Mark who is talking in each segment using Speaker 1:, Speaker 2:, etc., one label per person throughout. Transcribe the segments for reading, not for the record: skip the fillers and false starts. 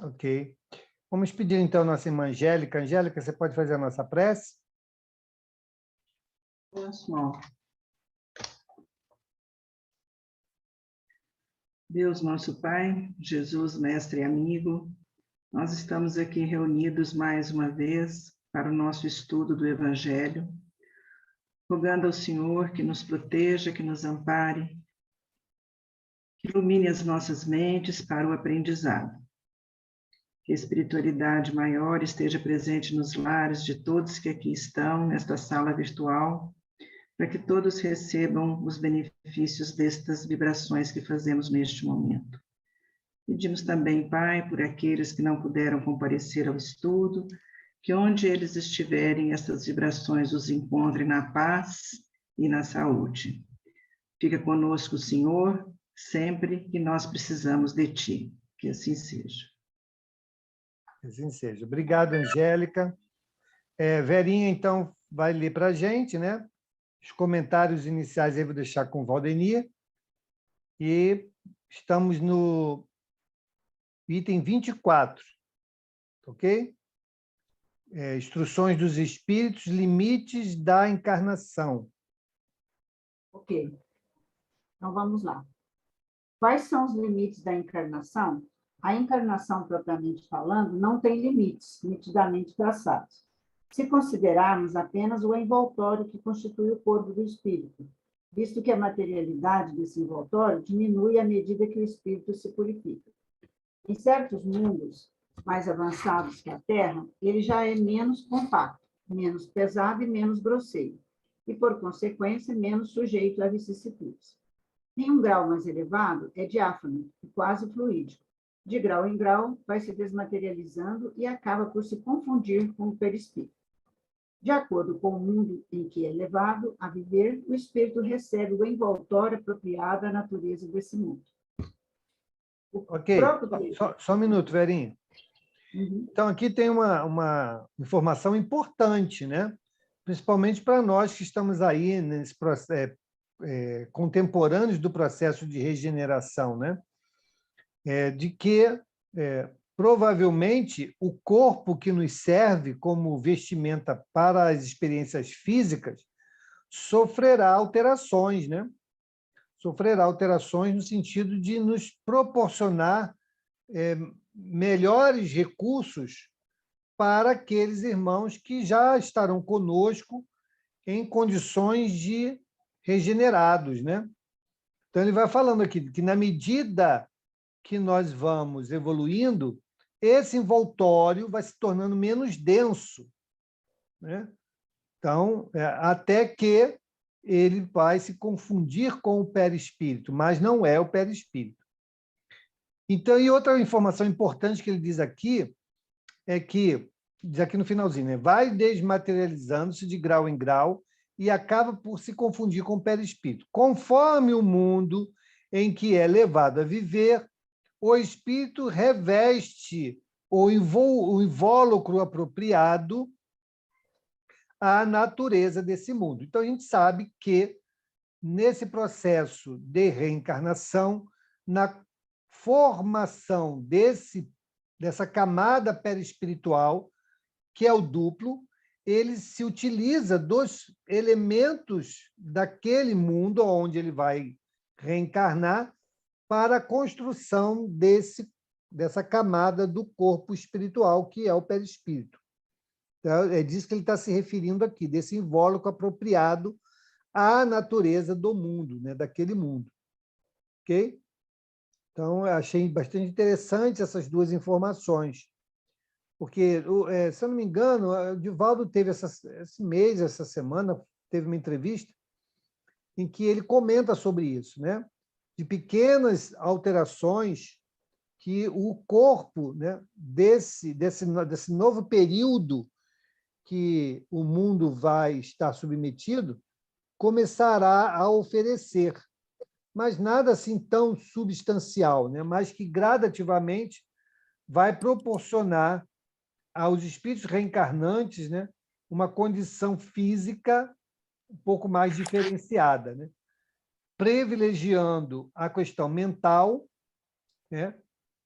Speaker 1: Ok. Vamos pedir, então, a nossa irmã Angélica. Angélica, você pode fazer a nossa prece?
Speaker 2: Posso, ó. Deus, nosso Pai, Jesus, mestre e amigo, nós estamos aqui reunidos mais uma vez para o nosso estudo do Evangelho, rogando ao Senhor que nos proteja, que nos ampare, que ilumine as nossas mentes para o aprendizado. Que a espiritualidade maior esteja presente nos lares de todos que aqui estão, nesta sala virtual, para que todos recebam os benefícios destas vibrações que fazemos neste momento. Pedimos também, Pai, por aqueles que não puderam comparecer ao estudo, que onde eles estiverem, estas vibrações os encontrem na paz e na saúde. Fica conosco, Senhor, sempre que nós precisamos de Ti. Que assim seja.
Speaker 1: Que assim seja. Obrigado, Angélica. Verinha, então, vai ler para a gente, né? Os comentários iniciais eu vou deixar com o Valdemir. E estamos no item 24, ok? Instruções dos espíritos, limites da encarnação.
Speaker 3: Ok. Então, vamos lá. Quais são os limites da encarnação? A encarnação, propriamente falando, não tem limites nitidamente traçados. Se considerarmos apenas o envoltório que constitui o corpo do espírito, visto que a materialidade desse envoltório diminui à medida que o espírito se purifica. Em certos mundos mais avançados que a Terra, ele já é menos compacto, menos pesado e menos grosseiro, e, por consequência, menos sujeito a vicissitudes. Em um grau mais elevado, é diáfano e quase fluídico. De grau em grau, vai se desmaterializando e acaba por se confundir com o perispírito. De acordo com o mundo em que é levado a viver, o espírito recebe o envoltório apropriado à natureza desse mundo.
Speaker 1: Ok, só um minuto, Verinha.
Speaker 3: Uhum.
Speaker 1: Então, aqui tem uma informação importante, né? Principalmente para nós que estamos aí nesse processo, contemporâneos do processo de regeneração, né? De que, provavelmente, o corpo que nos serve como vestimenta para as experiências físicas sofrerá alterações, né? Sofrerá alterações no sentido de nos proporcionar melhores recursos para aqueles irmãos que já estarão conosco em condições de regenerados, né? Então, ele vai falando aqui que, na medida que nós vamos evoluindo, esse envoltório vai se tornando menos denso, né? Então, até que ele vai se confundir com o perispírito, mas não é o perispírito. Então, e outra informação importante que ele diz aqui é que, diz aqui no finalzinho, né? Vai desmaterializando-se de grau em grau e acaba por se confundir com o perispírito. Conforme o mundo em que é levado a viver, o espírito reveste o invólucro apropriado à natureza desse mundo. Então, a gente sabe que, nesse processo de reencarnação, na formação dessa camada perispiritual, que é o duplo, ele se utiliza dos elementos daquele mundo onde ele vai reencarnar para a construção dessa camada do corpo espiritual, que é o perispírito. Então, é disso que ele está se referindo aqui, desse invólucro apropriado à natureza do mundo, né, daquele mundo. Ok? Então, eu achei bastante interessante essas duas informações, porque, se eu não me engano, o Divaldo teve esse mês, essa semana, teve uma entrevista em que ele comenta sobre isso, né? De pequenas alterações que o corpo, né, desse novo período que o mundo vai estar submetido, começará a oferecer, mas nada assim tão substancial, né? Mas que gradativamente vai proporcionar aos espíritos reencarnantes, né, uma condição física um pouco mais diferenciada, né? Privilegiando a questão mental, né,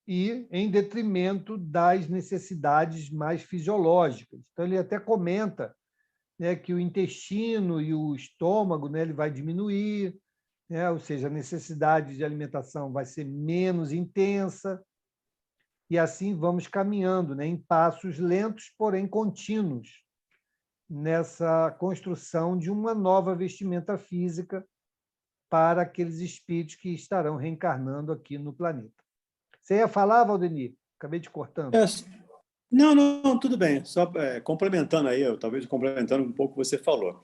Speaker 1: e em detrimento das necessidades mais fisiológicas. Então, ele até comenta, né, que o intestino e o estômago, né, ele vai diminuir, né, ou seja, a necessidade de alimentação vai ser menos intensa, e assim vamos caminhando, né, em passos lentos, porém contínuos, nessa construção de uma nova vestimenta física para aqueles espíritos que estarão reencarnando aqui no planeta. Você ia falar, Valdemir? Acabei te cortando.
Speaker 4: É, não, não, tudo bem. Só complementando aí, talvez complementando um pouco o que você falou.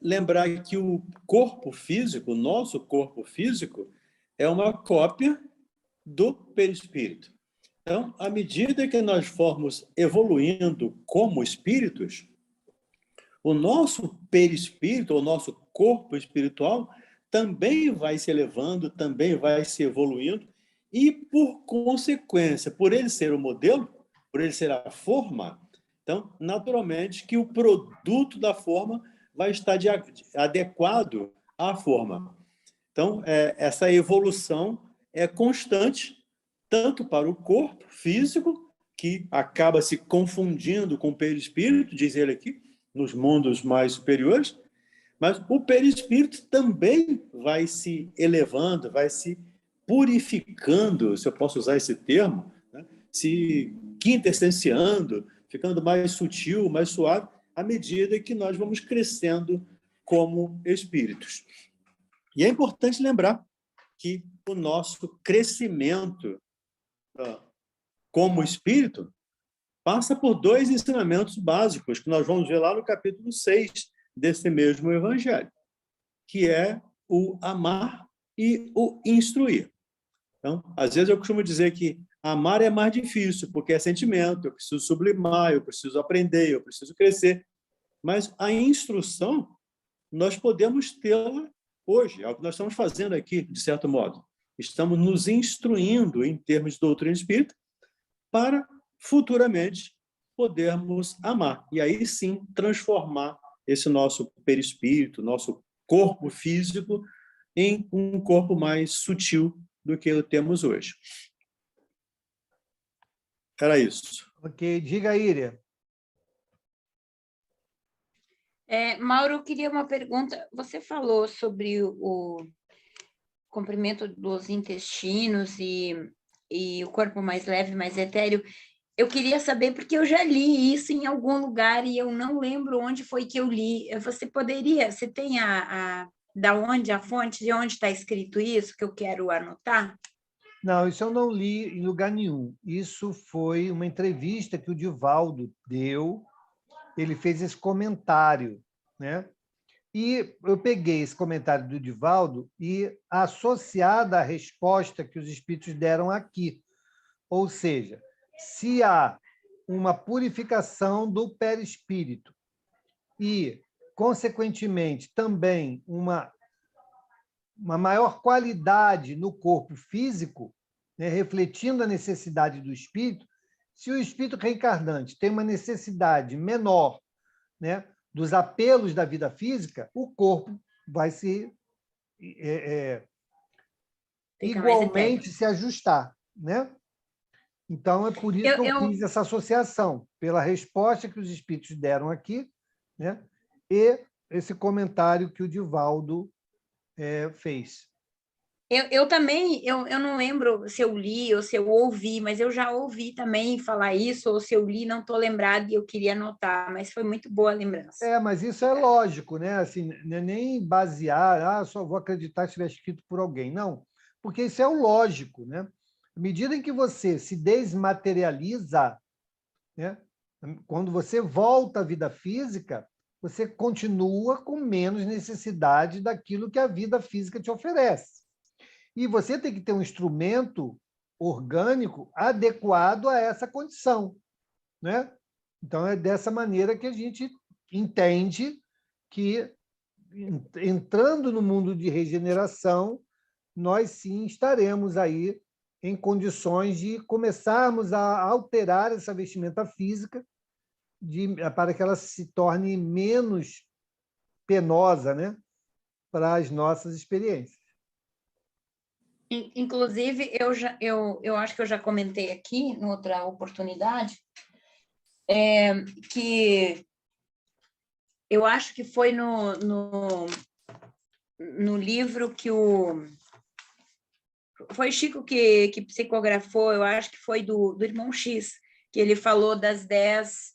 Speaker 4: Lembrar que o corpo físico, o nosso corpo físico, é uma cópia do perispírito. Então, à medida que nós formos evoluindo como espíritos, o nosso perispírito, o nosso corpo espiritual, também vai se elevando, também vai se evoluindo, e, por consequência, por ele ser o modelo, por ele ser a forma, então, naturalmente, que o produto da forma vai estar adequado à forma. Então, essa evolução é constante, tanto para o corpo físico, que acaba se confundindo com o perispírito, diz ele aqui, nos mundos mais superiores, mas o perispírito também vai se elevando, vai se purificando, se eu posso usar esse termo, né? Se quintessenciando, ficando mais sutil, mais suave, à medida que nós vamos crescendo como espíritos. E é importante lembrar que o nosso crescimento como espírito passa por dois ensinamentos básicos que nós vamos ver lá no capítulo 6 desse mesmo evangelho, que é o amar e o instruir. Então, às vezes eu costumo dizer que amar é mais difícil, porque é sentimento, eu preciso sublimar, eu preciso aprender, eu preciso crescer. Mas a instrução, nós podemos tê-la hoje, é o que nós estamos fazendo aqui, de certo modo. Estamos nos instruindo em termos de doutrina espírita para futuramente podermos amar. E aí sim transformar esse nosso perispírito, nosso corpo físico, em um corpo mais sutil do que o temos hoje. Era isso.
Speaker 1: Ok, diga, Íria.
Speaker 5: Mauro, eu queria uma pergunta. Você falou sobre o comprimento dos intestinos e o corpo mais leve, mais etéreo. Eu queria saber, porque eu já li isso em algum lugar e eu não lembro onde foi que eu li. Você tem da onde, a fonte, de onde está escrito isso, que eu quero anotar?
Speaker 1: Não, isso eu não li em lugar nenhum. Isso foi uma entrevista que o Divaldo deu. Ele fez esse comentário, né? E eu peguei esse comentário do Divaldo e associado à resposta que os espíritos deram aqui. Ou seja, se há uma purificação do perispírito e, consequentemente, também uma maior qualidade no corpo físico, né, refletindo a necessidade do espírito, se o espírito reencarnante tem uma necessidade menor, né, dos apelos da vida física, o corpo vai se igualmente se ajustar, né? Então, é por isso que eu fiz essa associação, pela resposta que os espíritos deram aqui, né? E esse comentário que o Divaldo fez.
Speaker 5: Eu também, eu não lembro se eu li ou se eu ouvi, mas eu já ouvi também falar isso, ou se eu li, não estou lembrada e eu queria anotar, mas foi muito boa a lembrança.
Speaker 1: Mas isso é lógico, né? Assim, não é nem basear, só vou acreditar se estiver escrito por alguém. Não, porque isso é o lógico, né? À medida em que você se desmaterializa, né? Quando você volta à vida física, você continua com menos necessidade daquilo que a vida física te oferece. E você tem que ter um instrumento orgânico adequado a essa condição, né? Então, é dessa maneira que a gente entende que, entrando no mundo de regeneração, nós sim estaremos aí em condições de começarmos a alterar essa vestimenta física para que ela se torne menos penosa, né, para as nossas experiências.
Speaker 5: Inclusive, eu acho que eu já comentei aqui, em outra oportunidade, que eu acho que foi no livro que foi Chico que psicografou, eu acho que foi do Irmão X, que ele falou dos 10,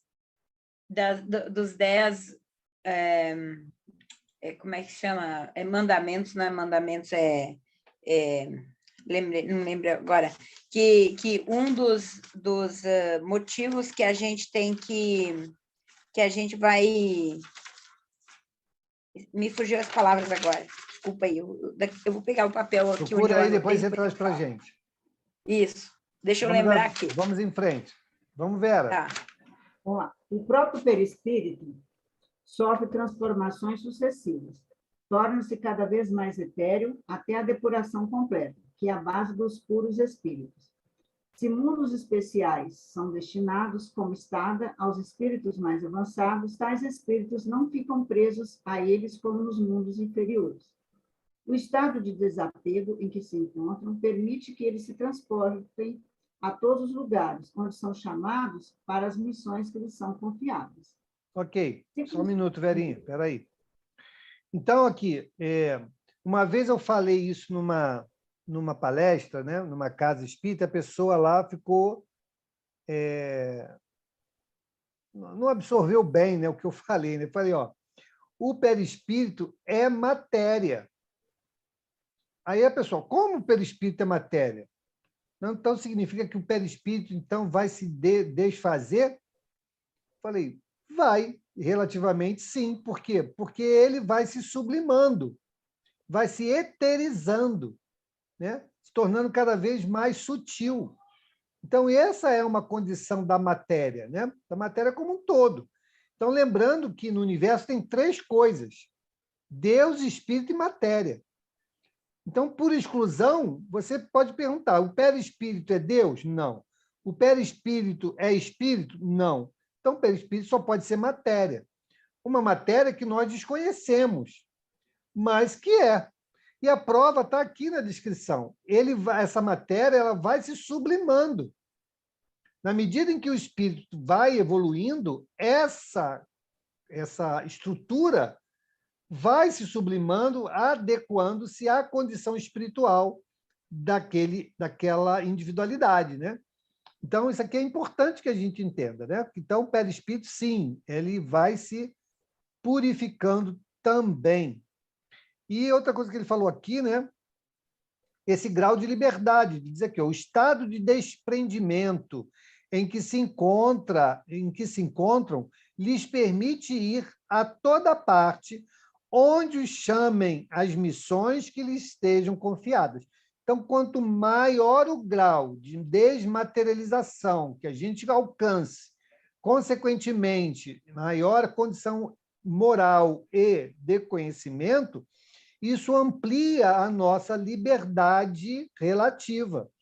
Speaker 5: como é que chama? Mandamentos, não é mandamentos, não lembro agora, que um dos motivos que a gente tem que a gente vai... Me fugiu as palavras agora, desculpa aí, eu vou pegar o papel aqui.
Speaker 1: Procura aí, depois você traz para a gente.
Speaker 5: Isso, deixa eu lembrar aqui.
Speaker 1: Vamos em frente. Vamos, Vera.
Speaker 3: Tá. Vamos lá. O próprio perispírito sofre transformações sucessivas, torna-se cada vez mais etéreo até a depuração completa, que é a base dos puros espíritos. Se mundos especiais são destinados como estada aos espíritos mais avançados, tais espíritos não ficam presos a eles como nos mundos inferiores. O estado de desapego em que se encontram permite que eles se transportem a todos os lugares onde são chamados para as missões que lhes são confiadas.
Speaker 1: Ok, só um minuto, Verinha, espera aí. Então, aqui, uma vez eu falei isso numa palestra, né, numa casa espírita, a pessoa lá ficou... não absorveu bem, né, o que eu falei. Né? Eu falei, o perispírito é matéria. Aí a pessoa, como o perispírito é matéria? Então, significa que o perispírito então, vai se desfazer? Falei, vai, relativamente sim. Por quê? Porque ele vai se sublimando, vai se eterizando, né? Se tornando cada vez mais sutil. Então, essa é uma condição da matéria, né? Da matéria como um todo. Então, lembrando que no universo tem 3 coisas: Deus, espírito e matéria. Então, por exclusão, você pode perguntar, o perispírito é Deus? Não. O perispírito é espírito? Não. Então, o perispírito só pode ser matéria. Uma matéria que nós desconhecemos, mas que é. E a prova está aqui na descrição. Essa matéria ela vai se sublimando. Na medida em que o espírito vai evoluindo, essa estrutura vai se sublimando, adequando-se à condição espiritual daquela individualidade, né? Então, isso aqui é importante que a gente entenda, né? Então, o perispírito, sim, ele vai se purificando também. E outra coisa que ele falou aqui, né? Esse grau de liberdade, de dizer aqui, o estado de desprendimento em que se encontram, lhes permite ir a toda parte onde os chamem as missões que lhes estejam confiadas. Então, quanto maior o grau de desmaterialização que a gente alcance, consequentemente, maior a condição moral e de conhecimento, isso amplia a nossa liberdade relativa,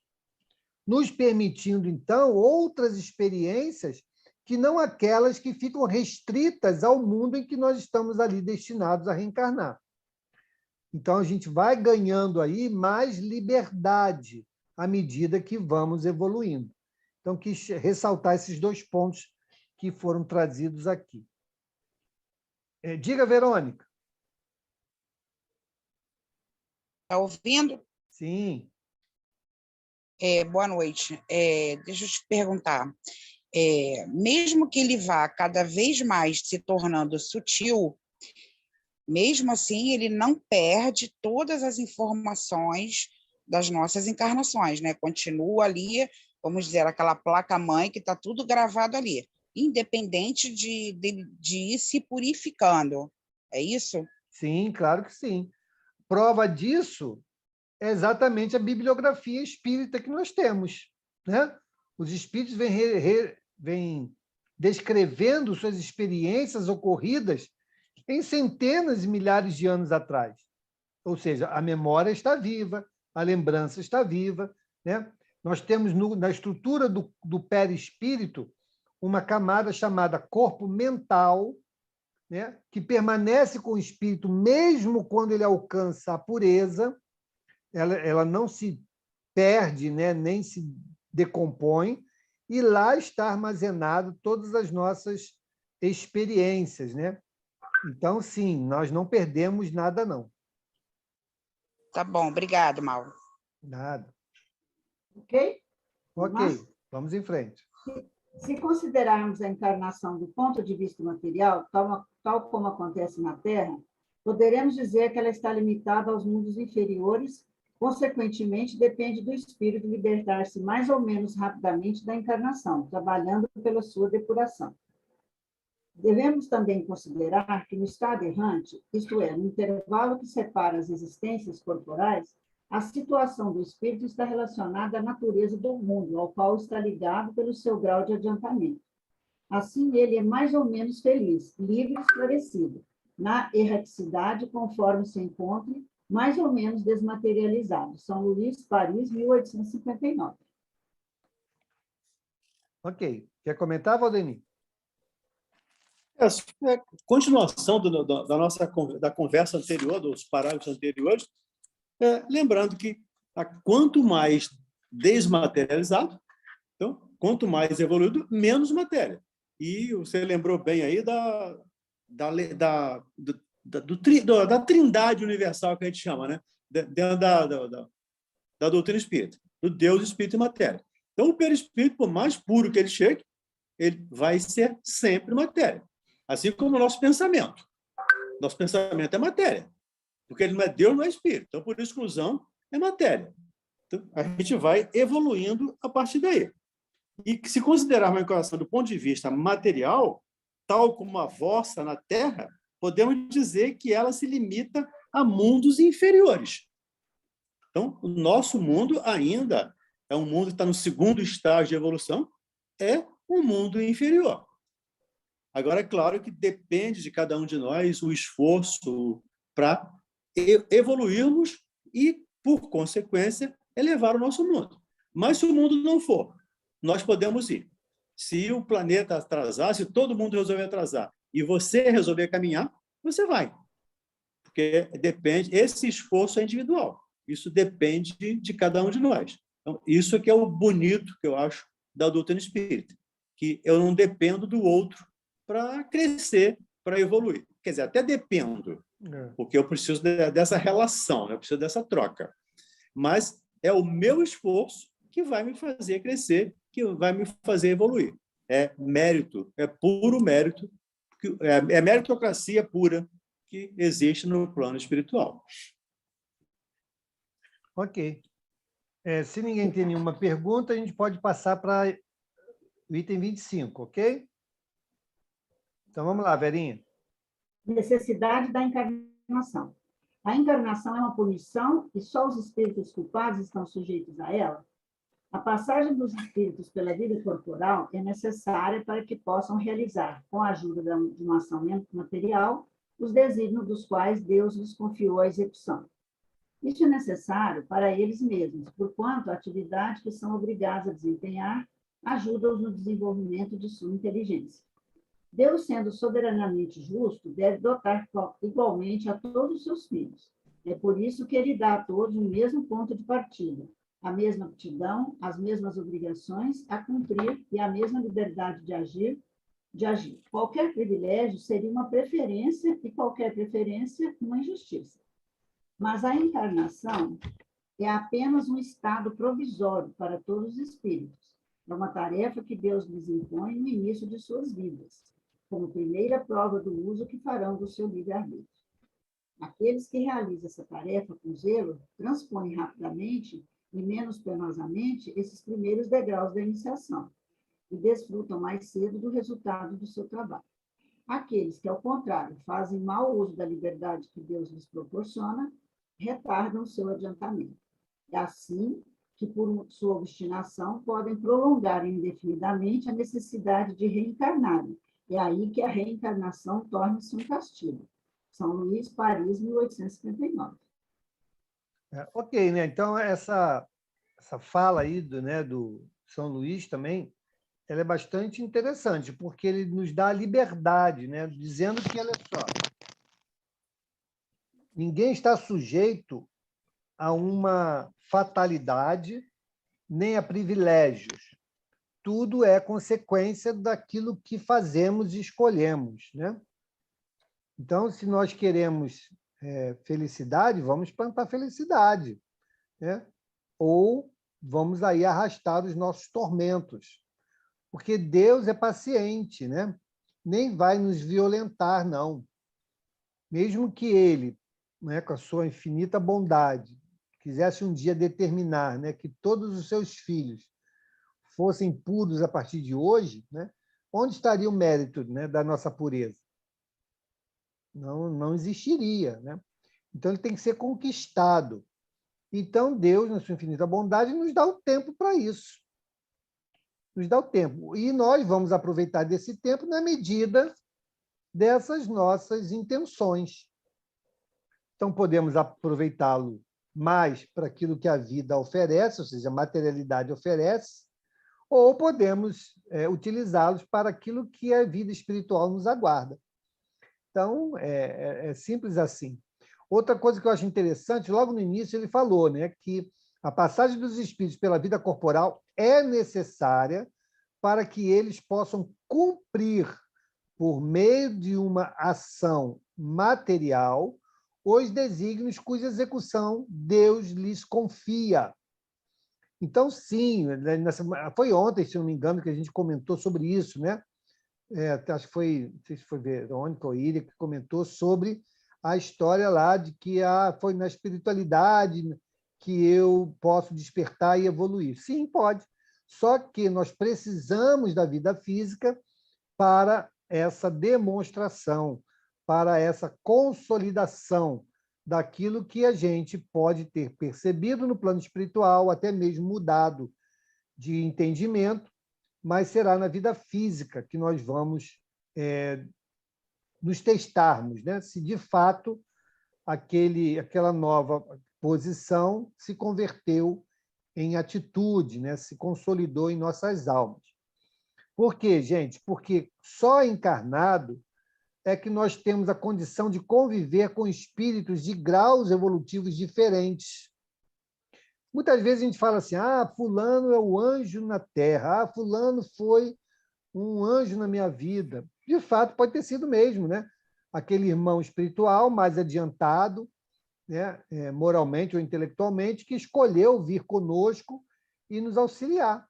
Speaker 1: nos permitindo, então, outras experiências que não aquelas que ficam restritas ao mundo em que nós estamos ali destinados a reencarnar. Então, a gente vai ganhando aí mais liberdade à medida que vamos evoluindo. Então, quis ressaltar esses 2 pontos que foram trazidos aqui. Diga, Verônica.
Speaker 6: Está ouvindo?
Speaker 1: Sim.
Speaker 6: Boa noite. Deixa eu te perguntar. Mesmo que ele vá cada vez mais se tornando sutil, mesmo assim, ele não perde todas as informações das nossas encarnações, né? Continua ali, vamos dizer, aquela placa-mãe que está tudo gravado ali, independente de ir se purificando. É isso?
Speaker 1: Sim, claro que sim. Prova disso é exatamente a bibliografia espírita que nós temos, né? Os espíritos vêm descrevendo suas experiências ocorridas em centenas e milhares de anos atrás. Ou seja, a memória está viva, a lembrança está viva, né? Nós temos na estrutura do perispírito uma camada chamada corpo mental, né? Que permanece com o espírito mesmo quando ele alcança a pureza. Ela não se perde, né? Nem se decompõe, e lá está armazenado todas as nossas experiências, né? Então, sim, nós não perdemos nada, não.
Speaker 6: Tá bom, obrigado, Mauro.
Speaker 1: Nada.
Speaker 3: Ok?
Speaker 1: Ok, vamos em frente.
Speaker 3: Se considerarmos a encarnação do ponto de vista material, tal como acontece na Terra, poderemos dizer que ela está limitada aos mundos inferiores, consequentemente, depende do espírito libertar-se mais ou menos rapidamente da encarnação, trabalhando pela sua depuração. Devemos também considerar que no estado errante, isto é, no intervalo que separa as existências corporais, a situação do espírito está relacionada à natureza do mundo, ao qual está ligado pelo seu grau de adiantamento. Assim, ele é mais ou menos feliz, livre e esclarecido, na erraticidade, conforme se encontre, mais ou menos desmaterializado. São Luís, Paris, 1859.
Speaker 1: Ok. Quer comentar, Valdemir?
Speaker 4: É continuação da nossa da conversa anterior, dos parágrafos anteriores, lembrando que quanto mais desmaterializado, então, quanto mais evoluído, menos matéria. E você lembrou bem aí da trindade universal que a gente chama, né? Dentro da doutrina espírita, do Deus, Espírito e Matéria. Então, o perispírito, por mais puro que ele chegue, ele vai ser sempre matéria. Assim como o nosso pensamento. Nosso pensamento é matéria. Porque ele não é Deus, não é espírito. Então, por exclusão, é matéria. Então, a gente vai evoluindo a partir daí. E se considerarmos a encarnação do ponto de vista material, tal como a vossa na Terra, podemos dizer que ela se limita a mundos inferiores. Então, o nosso mundo ainda é um mundo que está no segundo estágio de evolução, é um mundo inferior. Agora, é claro que depende de cada um de nós o esforço para evoluirmos e, por consequência, elevar o nosso mundo. Mas se o mundo não for, nós podemos ir. Se o planeta atrasar, se todo mundo resolver atrasar e você resolver caminhar, você vai. Porque depende, esse esforço é individual. Isso depende de cada um de nós. Então, isso que é o bonito, que eu acho, da doutrina espírita, que eu não dependo do outro para crescer, para evoluir. Quer dizer, até dependo, porque eu preciso dessa relação, eu preciso dessa troca. Mas é o meu esforço que vai me fazer crescer, que vai me fazer evoluir. É mérito, é puro mérito, é meritocracia pura que existe no plano espiritual.
Speaker 1: Ok. Se ninguém tem nenhuma pergunta, a gente pode passar para o item 25, ok? Então, vamos lá, Verinha.
Speaker 3: Necessidade da encarnação. A encarnação é uma punição e só os espíritos culpados estão sujeitos a ela? A passagem dos espíritos pela vida corporal é necessária para que possam realizar, com a ajuda de uma ação material, os desígnios dos quais Deus lhes confiou a execução. Isso é necessário para eles mesmos, porquanto a atividade que são obrigados a desempenhar ajuda-os no desenvolvimento de sua inteligência. Deus, sendo soberanamente justo, deve dotar igualmente a todos os seus filhos. É por isso que ele dá a todos o mesmo ponto de partida, a mesma aptidão, as mesmas obrigações a cumprir e a mesma liberdade de agir. Qualquer privilégio seria uma preferência e qualquer preferência uma injustiça. Mas a encarnação é apenas um estado provisório para todos os espíritos. É uma tarefa que Deus lhes impõe no início de suas vidas, como primeira prova do uso que farão do seu livre-arbítrio. Aqueles que realizam essa tarefa com zelo transpõem rapidamente e menos penosamente esses primeiros degraus da iniciação e desfrutam mais cedo do resultado do seu trabalho. Aqueles que, ao contrário, fazem mau uso da liberdade que Deus lhes proporciona, retardam o seu adiantamento. É assim que, por sua obstinação, podem prolongar indefinidamente a necessidade de reencarnarem. É aí que a reencarnação torna-se um castigo. São Luís, Paris, 1859.
Speaker 1: Ok, né? Então, essa fala aí do São Luís também, ela é bastante interessante, porque ele nos dá a liberdade, né? Dizendo que, olha só, ninguém está sujeito a uma fatalidade nem a privilégios. Tudo é consequência daquilo que fazemos e escolhemos, né? Então, se nós queremos felicidade, vamos plantar felicidade, né? Ou vamos aí arrastar os nossos tormentos, porque Deus é paciente, né? Nem vai nos violentar, não. Mesmo que Ele, né, com a sua infinita bondade, quisesse um dia determinar, né, que todos os seus filhos fossem puros a partir de hoje, né, onde estaria o mérito, né, da nossa pureza? Não existiria, né? Então, ele tem que ser conquistado. Então, Deus, na sua infinita bondade, nos dá o tempo para isso. Nos dá o tempo. E nós vamos aproveitar desse tempo na medida dessas nossas intenções. Então, podemos aproveitá-lo mais para aquilo que a vida oferece, ou seja, a materialidade oferece, ou podemos utilizá-los para aquilo que a vida espiritual nos aguarda. Então, é simples assim. Outra coisa que eu acho interessante, logo no início ele falou, né, que a passagem dos espíritos pela vida corporal é necessária para que eles possam cumprir, por meio de uma ação material, os desígnios cuja execução Deus lhes confia. Então, sim, foi ontem, se não me engano, que a gente comentou sobre isso, né? Acho que foi, não sei se foi Verônica ou Iria que comentou sobre a história lá de que foi na espiritualidade que eu posso despertar e evoluir. Sim, pode. Só que nós precisamos da vida física para essa demonstração, para essa consolidação daquilo que a gente pode ter percebido no plano espiritual, até mesmo mudado de entendimento, mas será na vida física que nós vamos nos testarmos, né? Se de fato aquela nova posição se converteu em atitude, né? Se consolidou em nossas almas. Por quê, gente? Porque só encarnado é que nós temos a condição de conviver com espíritos de graus evolutivos diferentes. Muitas vezes a gente fala assim, fulano é o anjo na Terra, fulano foi um anjo na minha vida. De fato, pode ter sido mesmo, né? Aquele irmão espiritual mais adiantado, né, moralmente ou intelectualmente, que escolheu vir conosco e nos auxiliar.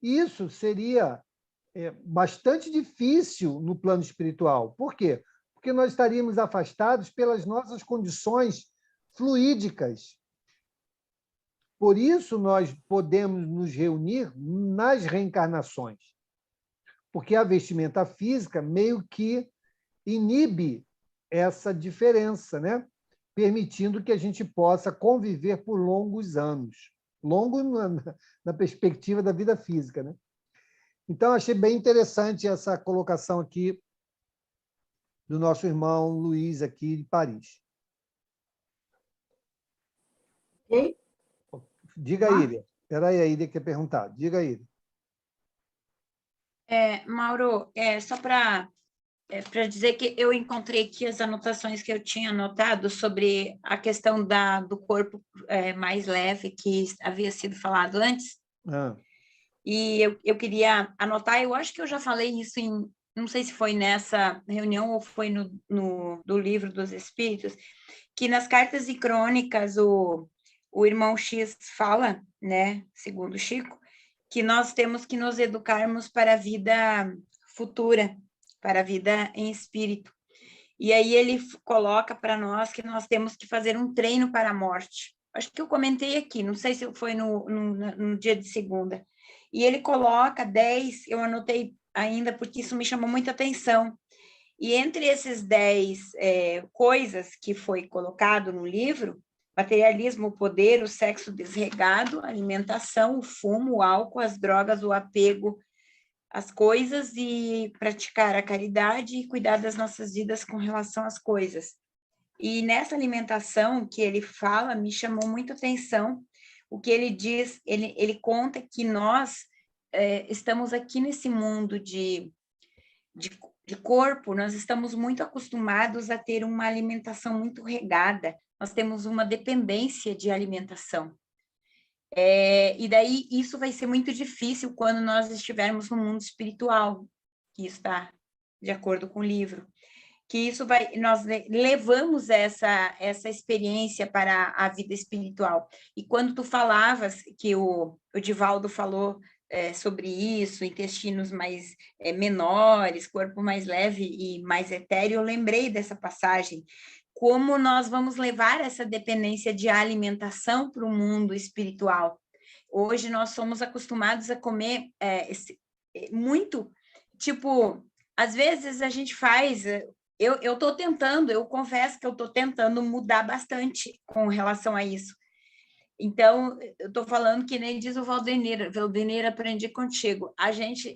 Speaker 1: Isso seria bastante difícil no plano espiritual. Por quê? Porque nós estaríamos afastados pelas nossas condições fluídicas. Por isso, nós podemos nos reunir nas reencarnações, porque a vestimenta física meio que inibe essa diferença, né? Permitindo que a gente possa conviver por longos anos, longo na perspectiva da vida física, né? Então, achei bem interessante essa colocação aqui do nosso irmão Luiz, aqui de Paris.
Speaker 3: Ok?
Speaker 1: Diga aí, Iria. Espera aí, a Iria quer perguntar. Diga aí.
Speaker 5: Mauro, só para dizer que eu encontrei aqui as anotações que eu tinha anotado sobre a questão do corpo mais leve que havia sido falado antes. E eu queria anotar, eu acho que eu já falei isso não sei se foi nessa reunião ou foi do Livro dos Espíritos, que nas cartas e crônicas o irmão X fala, né, segundo Chico, que nós temos que nos educarmos para a vida futura, para a vida em espírito. E aí ele coloca para nós que nós temos que fazer um treino para a morte. Acho que eu comentei aqui, não sei se foi no dia de segunda. E ele coloca 10, eu anotei ainda porque isso me chamou muita atenção. E entre esses 10 coisas que foi colocado no livro, materialismo, o poder, o sexo desregado, a alimentação, o fumo, o álcool, as drogas, o apego às coisas e praticar a caridade e cuidar das nossas vidas com relação às coisas. E nessa alimentação que ele fala, me chamou muita atenção o que ele diz, ele conta que nós estamos aqui nesse mundo de corpo, nós estamos muito acostumados a ter uma alimentação muito regada, nós temos uma dependência de alimentação. E daí isso vai ser muito difícil quando nós estivermos no mundo espiritual, que está de acordo com o livro. Que isso vai, nós levamos essa experiência para a vida espiritual. E quando tu falavas, que o Divaldo falou sobre isso, intestinos mais menores, corpo mais leve e mais etéreo, eu lembrei dessa passagem, como nós vamos levar essa dependência de alimentação para o mundo espiritual. Hoje nós somos acostumados a comer muito, tipo, às vezes a gente faz... Eu estou tentando, eu confesso que eu estou tentando mudar bastante com relação a isso. Então, eu estou falando que nem diz o Valdenir, aprendi contigo.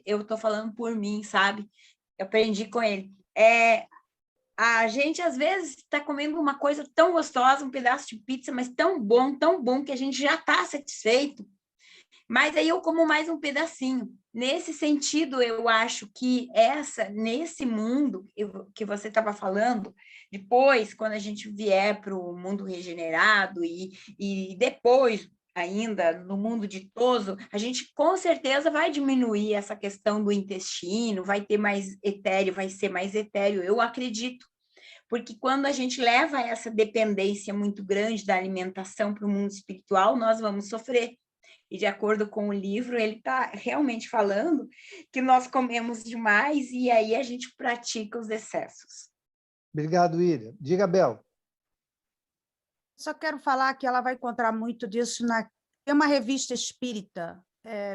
Speaker 5: Eu estou falando por mim, sabe? Eu aprendi com ele. A gente, às vezes, está comendo uma coisa tão gostosa, um pedaço de pizza, mas tão bom, que a gente já está satisfeito. Mas aí eu como mais um pedacinho. Nesse sentido, eu acho que nesse mundo que você estava falando, depois, quando a gente vier para o mundo regenerado e depois, ainda no mundo ditoso, a gente com certeza vai diminuir essa questão do intestino, vai ter mais etéreo, vai ser mais etéreo, eu acredito. Porque quando a gente leva essa dependência muito grande da alimentação para o mundo espiritual, nós vamos sofrer. E de acordo com o livro, ele está realmente falando que nós comemos demais e aí a gente pratica os excessos.
Speaker 1: Obrigado, William. Diga, Bel.
Speaker 7: Só quero falar que ela vai encontrar muito disso tem uma revista espírita,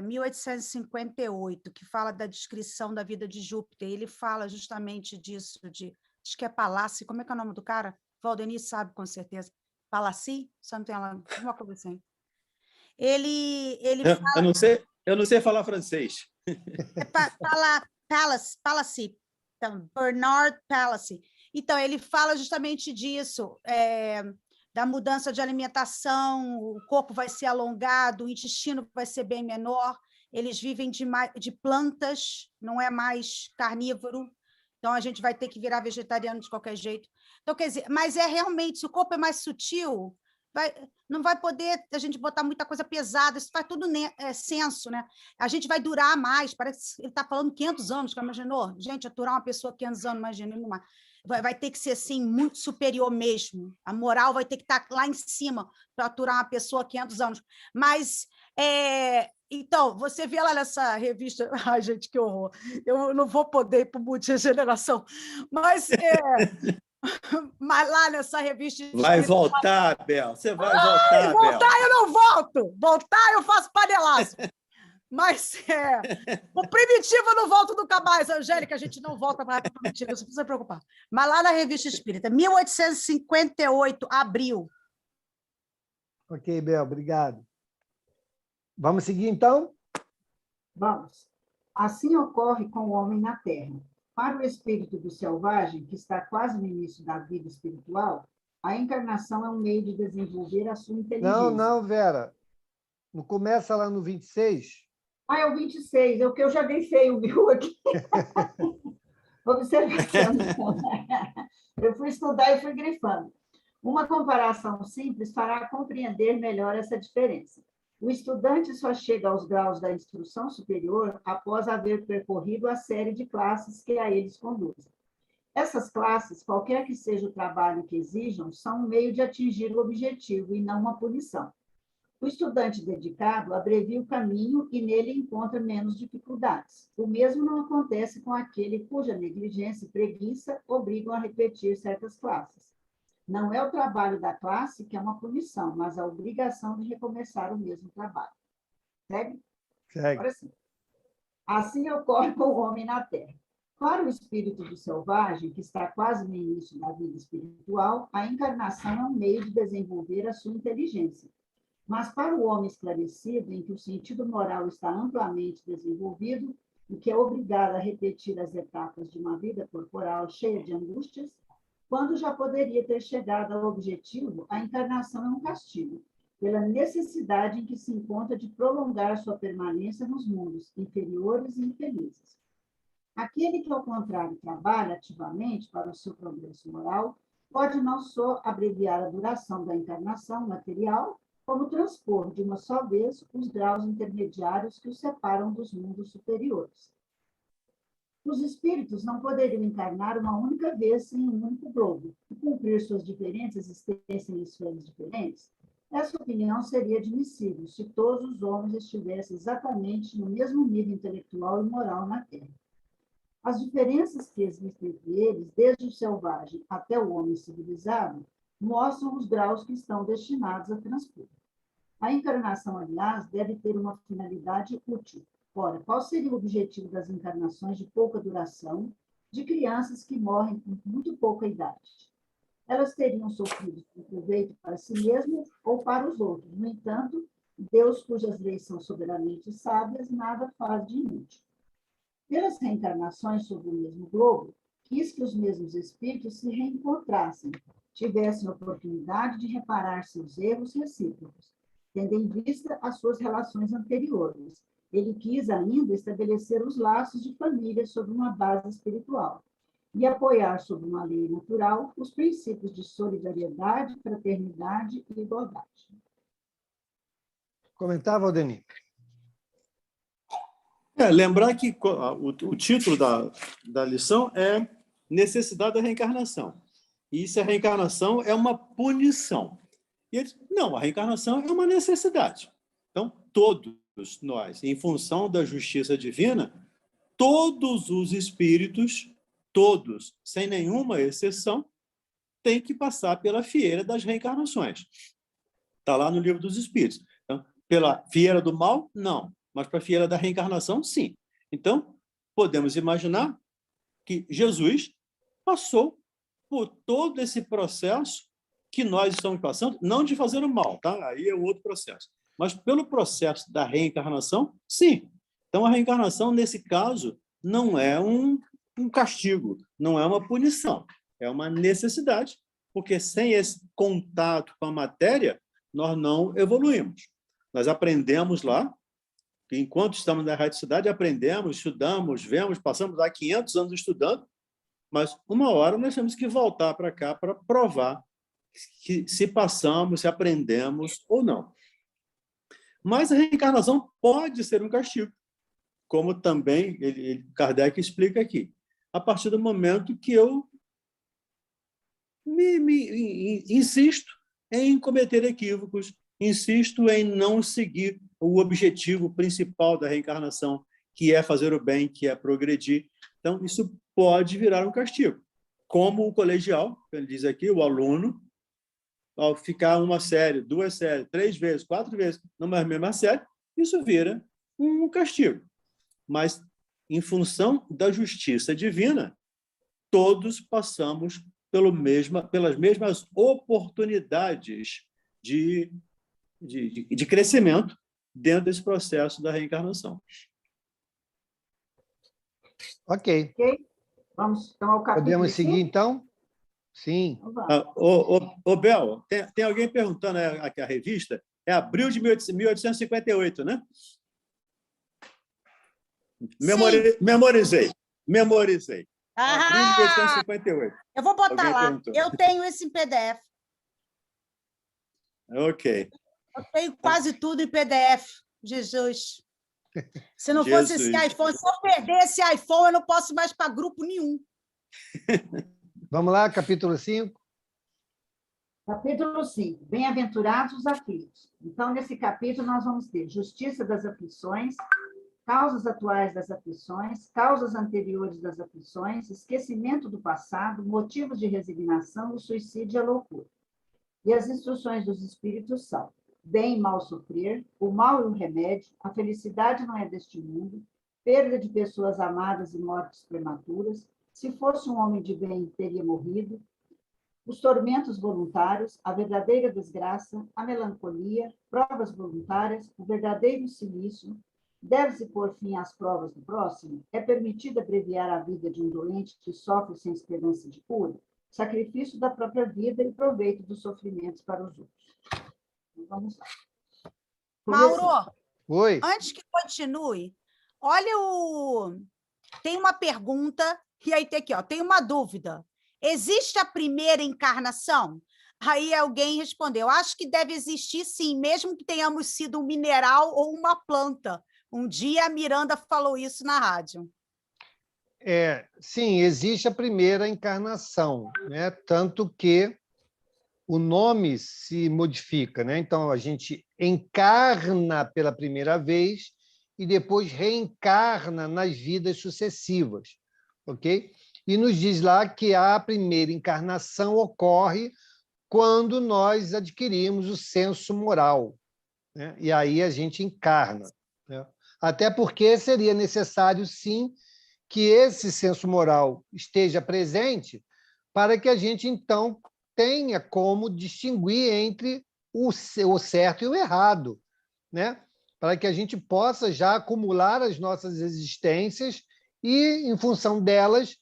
Speaker 7: 1858, que fala da descrição da vida de Júpiter. Ele fala justamente disso, acho que é Palácio, como é que é o nome do cara? Valdenir sabe com certeza. Palácio? Só não tem uma coisa assim. Ele fala...
Speaker 4: Eu não sei falar francês.
Speaker 7: Palace, então, Bernard Palace. Então, ele fala justamente disso, da mudança de alimentação, o corpo vai ser alongado, o intestino vai ser bem menor, eles vivem de plantas, não é mais carnívoro, então a gente vai ter que virar vegetariano de qualquer jeito. Então, quer dizer, mas realmente, se o corpo é mais sutil... não vai poder a gente botar muita coisa pesada, isso faz tudo senso, né? A gente vai durar mais, parece que ele está falando 500 anos, que imaginou? Gente, aturar uma pessoa 500 anos, imagina, vai ter que ser assim, muito superior mesmo, a moral vai ter que estar lá em cima para aturar uma pessoa 500 anos, mas... Então, você vê lá nessa revista... Ai, gente, que horror! Eu não vou poder ir para o multiregeneração, mas... Mas lá nessa revista...
Speaker 4: Vai voltar, Bel. Você vai voltar,
Speaker 7: voltar
Speaker 4: Bel.
Speaker 7: eu não volto. Voltar eu faço panelaço. Mas o primitivo eu não volto nunca mais, Angélica, a gente não volta mais para o primitivo, você não precisa se preocupar. Mas lá na Revista Espírita, 1858, abril.
Speaker 1: Ok, Bel, obrigado. Vamos seguir, então?
Speaker 3: Vamos. Assim ocorre com o homem na Terra. Para o espírito do selvagem, que está quase no início da vida espiritual, a encarnação é um meio de desenvolver a sua inteligência.
Speaker 1: Não, Vera. Não começa lá no 26?
Speaker 3: É o 26, é o que eu já dei feio, viu, aqui. Observação. Eu fui estudar e fui grifando. Uma comparação simples fará compreender melhor essa diferença. O estudante só chega aos graus da instrução superior após haver percorrido a série de classes que a eles conduzem. Essas classes, qualquer que seja o trabalho que exijam, são um meio de atingir o objetivo e não uma punição. O estudante dedicado abrevia o caminho e nele encontra menos dificuldades. O mesmo não acontece com aquele cuja negligência e preguiça obrigam a repetir certas classes. Não é o trabalho da classe que é uma punição, mas a obrigação de recomeçar o mesmo trabalho. Segue?
Speaker 1: Segue.
Speaker 3: Agora sim. Assim ocorre com o homem na Terra. Para o espírito do selvagem, que está quase no início da vida espiritual, a encarnação é um meio de desenvolver a sua inteligência. Mas para o homem esclarecido, em que o sentido moral está amplamente desenvolvido e que é obrigado a repetir as etapas de uma vida corporal cheia de angústias, quando já poderia ter chegado ao objetivo, a encarnação é um castigo, pela necessidade em que se encontra de prolongar sua permanência nos mundos inferiores e infelizes. Aquele que, ao contrário, trabalha ativamente para o seu progresso moral, pode não só abreviar a duração da encarnação material, como transpor de uma só vez os graus intermediários que os separam dos mundos superiores. Os espíritos não poderiam encarnar uma única vez em um único globo e cumprir suas diferentes existências em esferas diferentes. Essa opinião seria admissível se todos os homens estivessem exatamente no mesmo nível intelectual e moral na Terra. As diferenças que existem entre eles, desde o selvagem até o homem civilizado, mostram os graus que estão destinados a transpor. A encarnação, aliás, deve ter uma finalidade útil. Ora, qual seria o objetivo das encarnações de pouca duração, de crianças que morrem com muito pouca idade? Elas teriam sofrido um proveito para si mesmas ou para os outros. No entanto, Deus, cujas leis são soberanamente sábias, nada faz de inútil. Pelas reencarnações sobre o mesmo globo, quis que os mesmos espíritos se reencontrassem, tivessem oportunidade de reparar seus erros recíprocos, tendo em vista as suas relações anteriores. Ele quis ainda estabelecer os laços de família sobre uma base espiritual e apoiar sobre uma lei natural os princípios de solidariedade, fraternidade e igualdade.
Speaker 1: Comentava, Valdemir?
Speaker 4: Lembrar que o título da lição é Necessidade da Reencarnação. E se a reencarnação é uma punição. E ele diz, não, a reencarnação é uma necessidade. Então, todos nós, em função da justiça divina, todos os espíritos, todos, sem nenhuma exceção, têm que passar pela fieira das reencarnações. Está lá no Livro dos Espíritos. Então, pela fieira do mal, não. Mas para a fieira da reencarnação, sim. Então, podemos imaginar que Jesus passou por todo esse processo que nós estamos passando, não de fazer o mal, tá? Aí é outro processo. Mas pelo processo da reencarnação, sim. Então, a reencarnação, nesse caso, não é um castigo, não é uma punição, é uma necessidade, porque sem esse contato com a matéria, nós não evoluímos. Nós aprendemos lá, que enquanto estamos na erraticidade, aprendemos, estudamos, vemos, passamos lá 500 anos estudando, mas uma hora nós temos que voltar para cá para provar que se passamos, se aprendemos ou não. Mas a reencarnação pode ser um castigo, como também Kardec explica aqui. A partir do momento que eu insisto em cometer equívocos, insisto em não seguir o objetivo principal da reencarnação, que é fazer o bem, que é progredir. Então, isso pode virar um castigo. Como o colegial, ele diz aqui, o aluno, ao ficar uma série, 2 séries, 3 vezes, 4 vezes numa mesma série, isso vira um castigo. Mas, em função da justiça divina, todos passamos pelas mesmas oportunidades de crescimento dentro desse processo da reencarnação.
Speaker 1: Ok.
Speaker 3: Vamos então ao capítulo.
Speaker 1: Podemos seguir, então? Sim.
Speaker 4: Bel, tem alguém perguntando aqui a revista? É abril de 1858, né? Memorizei. Abril de 1858.
Speaker 7: Eu vou botar
Speaker 4: Alguém
Speaker 7: lá.
Speaker 4: perguntou.
Speaker 7: Eu tenho esse em PDF.
Speaker 4: Ok.
Speaker 7: Eu tenho quase tudo em PDF. Jesus. Se não fosse esse iPhone, se eu perder esse iPhone, eu não posso mais para grupo nenhum.
Speaker 1: Vamos lá, capítulo 5.
Speaker 3: Capítulo 5. Bem-aventurados os aflitos. Então, nesse capítulo, nós vamos ter justiça das aflições, causas atuais das aflições, causas anteriores das aflições, esquecimento do passado, motivos de resignação, o suicídio e a loucura. E as instruções dos espíritos são: bem e mal sofrer, o mal e o remédio, a felicidade não é deste mundo, perda de pessoas amadas e mortes prematuras, se fosse um homem de bem, teria morrido, os tormentos voluntários, a verdadeira desgraça, a melancolia, provas voluntárias, o verdadeiro silício, deve-se pôr fim às provas do próximo, é permitido abreviar a vida de um doente que sofre sem esperança de cura, sacrifício da própria vida e proveito dos sofrimentos para os outros. Vamos lá.
Speaker 7: Mauro,
Speaker 1: Oi.
Speaker 7: antes que continue, olha tem uma pergunta, e aí tem aqui, ó, tem uma dúvida. Existe a primeira encarnação? Aí alguém respondeu, acho que deve existir sim, mesmo que tenhamos sido um mineral ou uma planta. Um dia a Miranda falou isso na rádio.
Speaker 1: Sim, existe a primeira encarnação, né? Tanto que o nome se modifica, né? Então, a gente encarna pela primeira vez e depois reencarna nas vidas sucessivas, ok? E nos diz lá que a primeira encarnação ocorre quando nós adquirimos o senso moral, né? E aí a gente encarna, né? Até porque seria necessário, sim, que esse senso moral esteja presente para que a gente, então, tenha como distinguir entre o certo e o errado, né? Para que a gente possa já acumular as nossas existências e, em função delas,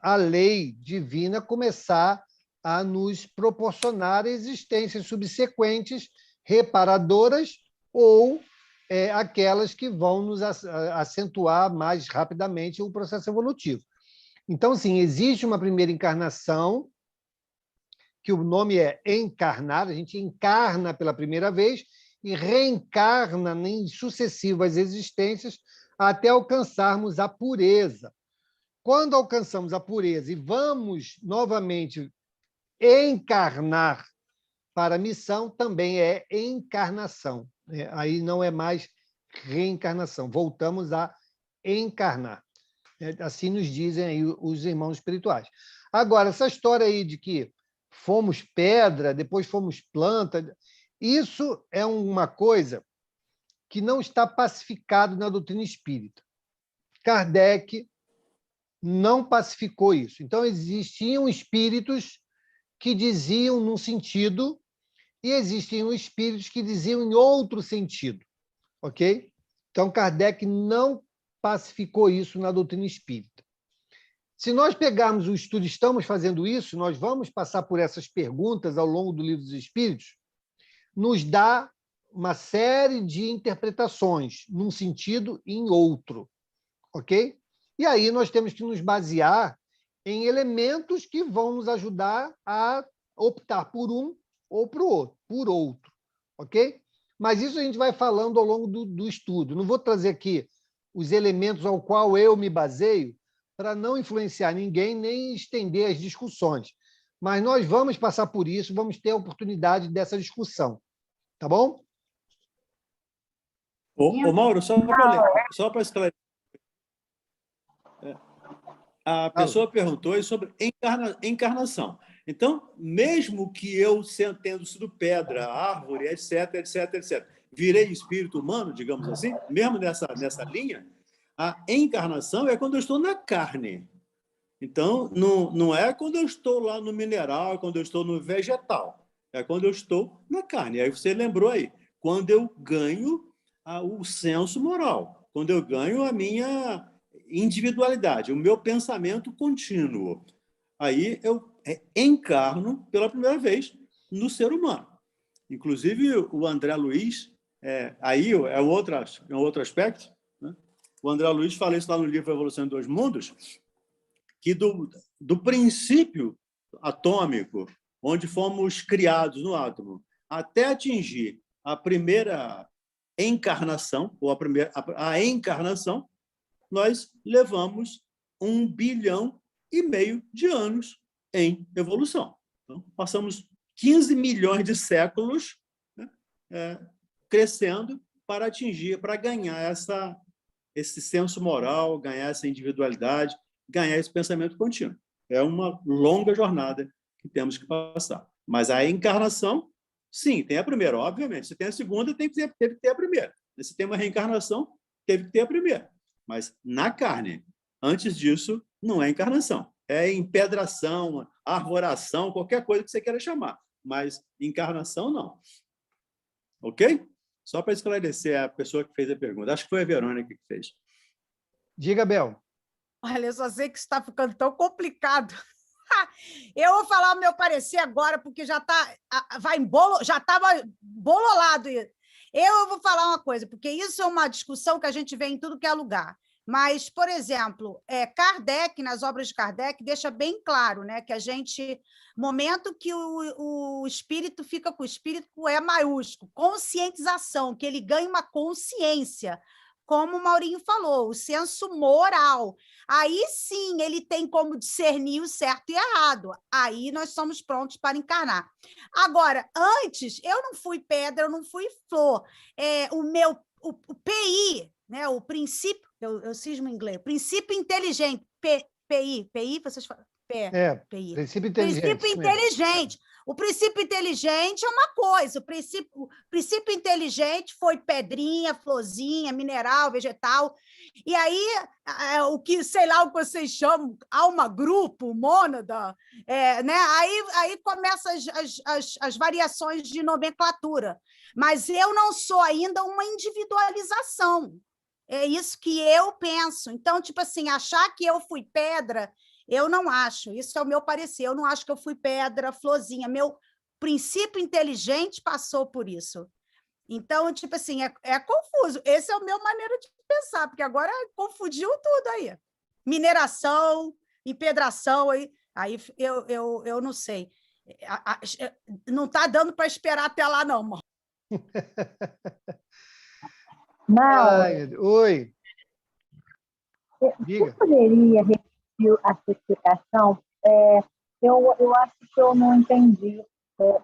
Speaker 1: a lei divina começar a nos proporcionar existências subsequentes reparadoras ou aquelas que vão nos acentuar mais rapidamente o processo evolutivo. Então, sim, existe uma primeira encarnação, que o nome é encarnar, a gente encarna pela primeira vez e reencarna em sucessivas existências até alcançarmos a pureza. Quando alcançamos a pureza e vamos novamente encarnar para a missão, também é encarnação. Aí não é mais reencarnação, voltamos a encarnar. Assim nos dizem aí os irmãos espirituais. Agora, essa história aí de que fomos pedra, depois fomos planta, isso é uma coisa que não está pacificado na doutrina espírita. Kardec não pacificou isso. Então, existiam espíritos que diziam num sentido e existiam espíritos que diziam em outro sentido, ok? Então, Kardec não pacificou isso na doutrina espírita. Se nós pegarmos o estudo, estamos fazendo isso, nós vamos passar por essas perguntas ao longo do Livro dos Espíritos, nos dá uma série de interpretações, num sentido e em outro, ok? E aí nós temos que nos basear em elementos que vão nos ajudar a optar por um ou por outro, ok? Mas isso a gente vai falando ao longo do estudo. Não vou trazer aqui os elementos ao qual eu me baseio para não influenciar ninguém nem estender as discussões. Mas nós vamos passar por isso, vamos ter a oportunidade dessa discussão. Tá bom?
Speaker 4: Ô Mauro, só para esclarecer. A pessoa perguntou sobre encarnação. Então, mesmo que eu, tendo sido pedra, árvore, etc., etc., etc., virei espírito humano, digamos assim, mesmo nessa linha, a encarnação é quando eu estou na carne. Então, não é quando eu estou lá no mineral, é quando eu estou no vegetal. É quando eu estou na carne. Aí você lembrou aí, quando eu ganho o senso moral, quando eu ganho a minha individualidade, o meu pensamento contínuo. Aí eu encarno pela primeira vez no ser humano. Inclusive, o André Luiz, aí é um outro aspecto, né? O André Luiz fala isso lá no livro Evolução em Dois Mundos, que do princípio atômico, onde fomos criados no átomo, até atingir a primeira encarnação, ou a encarnação, nós levamos 1,5 bilhão de anos em evolução. Então, passamos 15 milhões de séculos, né, crescendo para atingir, para ganhar esse senso moral, ganhar essa individualidade, ganhar esse pensamento contínuo. É uma longa jornada que temos que passar. Mas a encarnação, sim, tem a primeira, obviamente. Se tem a segunda, teve que ter a primeira. Se tem uma reencarnação, teve que ter a primeira. Mas na carne, antes disso, não é encarnação. É empedração, arvoração, qualquer coisa que você queira chamar. Mas encarnação, não. Ok? Só para esclarecer a pessoa que fez a pergunta. Acho que foi a Verônica que fez.
Speaker 1: Diga, Bel.
Speaker 7: Olha, eu só sei que está ficando tão complicado. Eu vou falar o meu parecer agora, porque já estava bololado. Eu vou falar uma coisa, porque isso é uma discussão que a gente vê em tudo que é lugar. Mas, por exemplo, Kardec, nas obras de Kardec, deixa bem claro, né, que a gente, momento que o espírito fica com o espírito com E maiúsculo, conscientização, que ele ganha uma consciência, como o Maurinho falou, o senso moral. Aí sim ele tem como discernir o certo e errado. Aí nós somos prontos para encarnar. Agora, antes, eu não fui pedra, eu não fui flor. O PI, né, o princípio, eu cismo em inglês, princípio inteligente, PI, vocês falam? PI.
Speaker 1: Princípio inteligente.
Speaker 7: Princípio inteligente. O princípio inteligente é uma coisa, o princípio inteligente foi pedrinha, florzinha, mineral, vegetal, e aí o que, sei lá, o que vocês chamam, alma grupo, mônada, né? Aí começam as variações de nomenclatura, mas eu não sou ainda uma individualização, é isso que eu penso. Então, tipo assim, achar que eu fui pedra, eu não acho, isso é o meu parecer, eu não acho que eu fui pedra, florzinha, meu princípio inteligente passou por isso. Então, tipo assim, é confuso, essa é a minha maneira de pensar, porque agora confundiu tudo aí. Mineração, empedração, aí eu não sei. Não está dando para esperar até lá, não, amor.
Speaker 1: Ai, oi.
Speaker 8: Diga. Você poderia repetir a sua explicação? Eu acho que eu não entendi.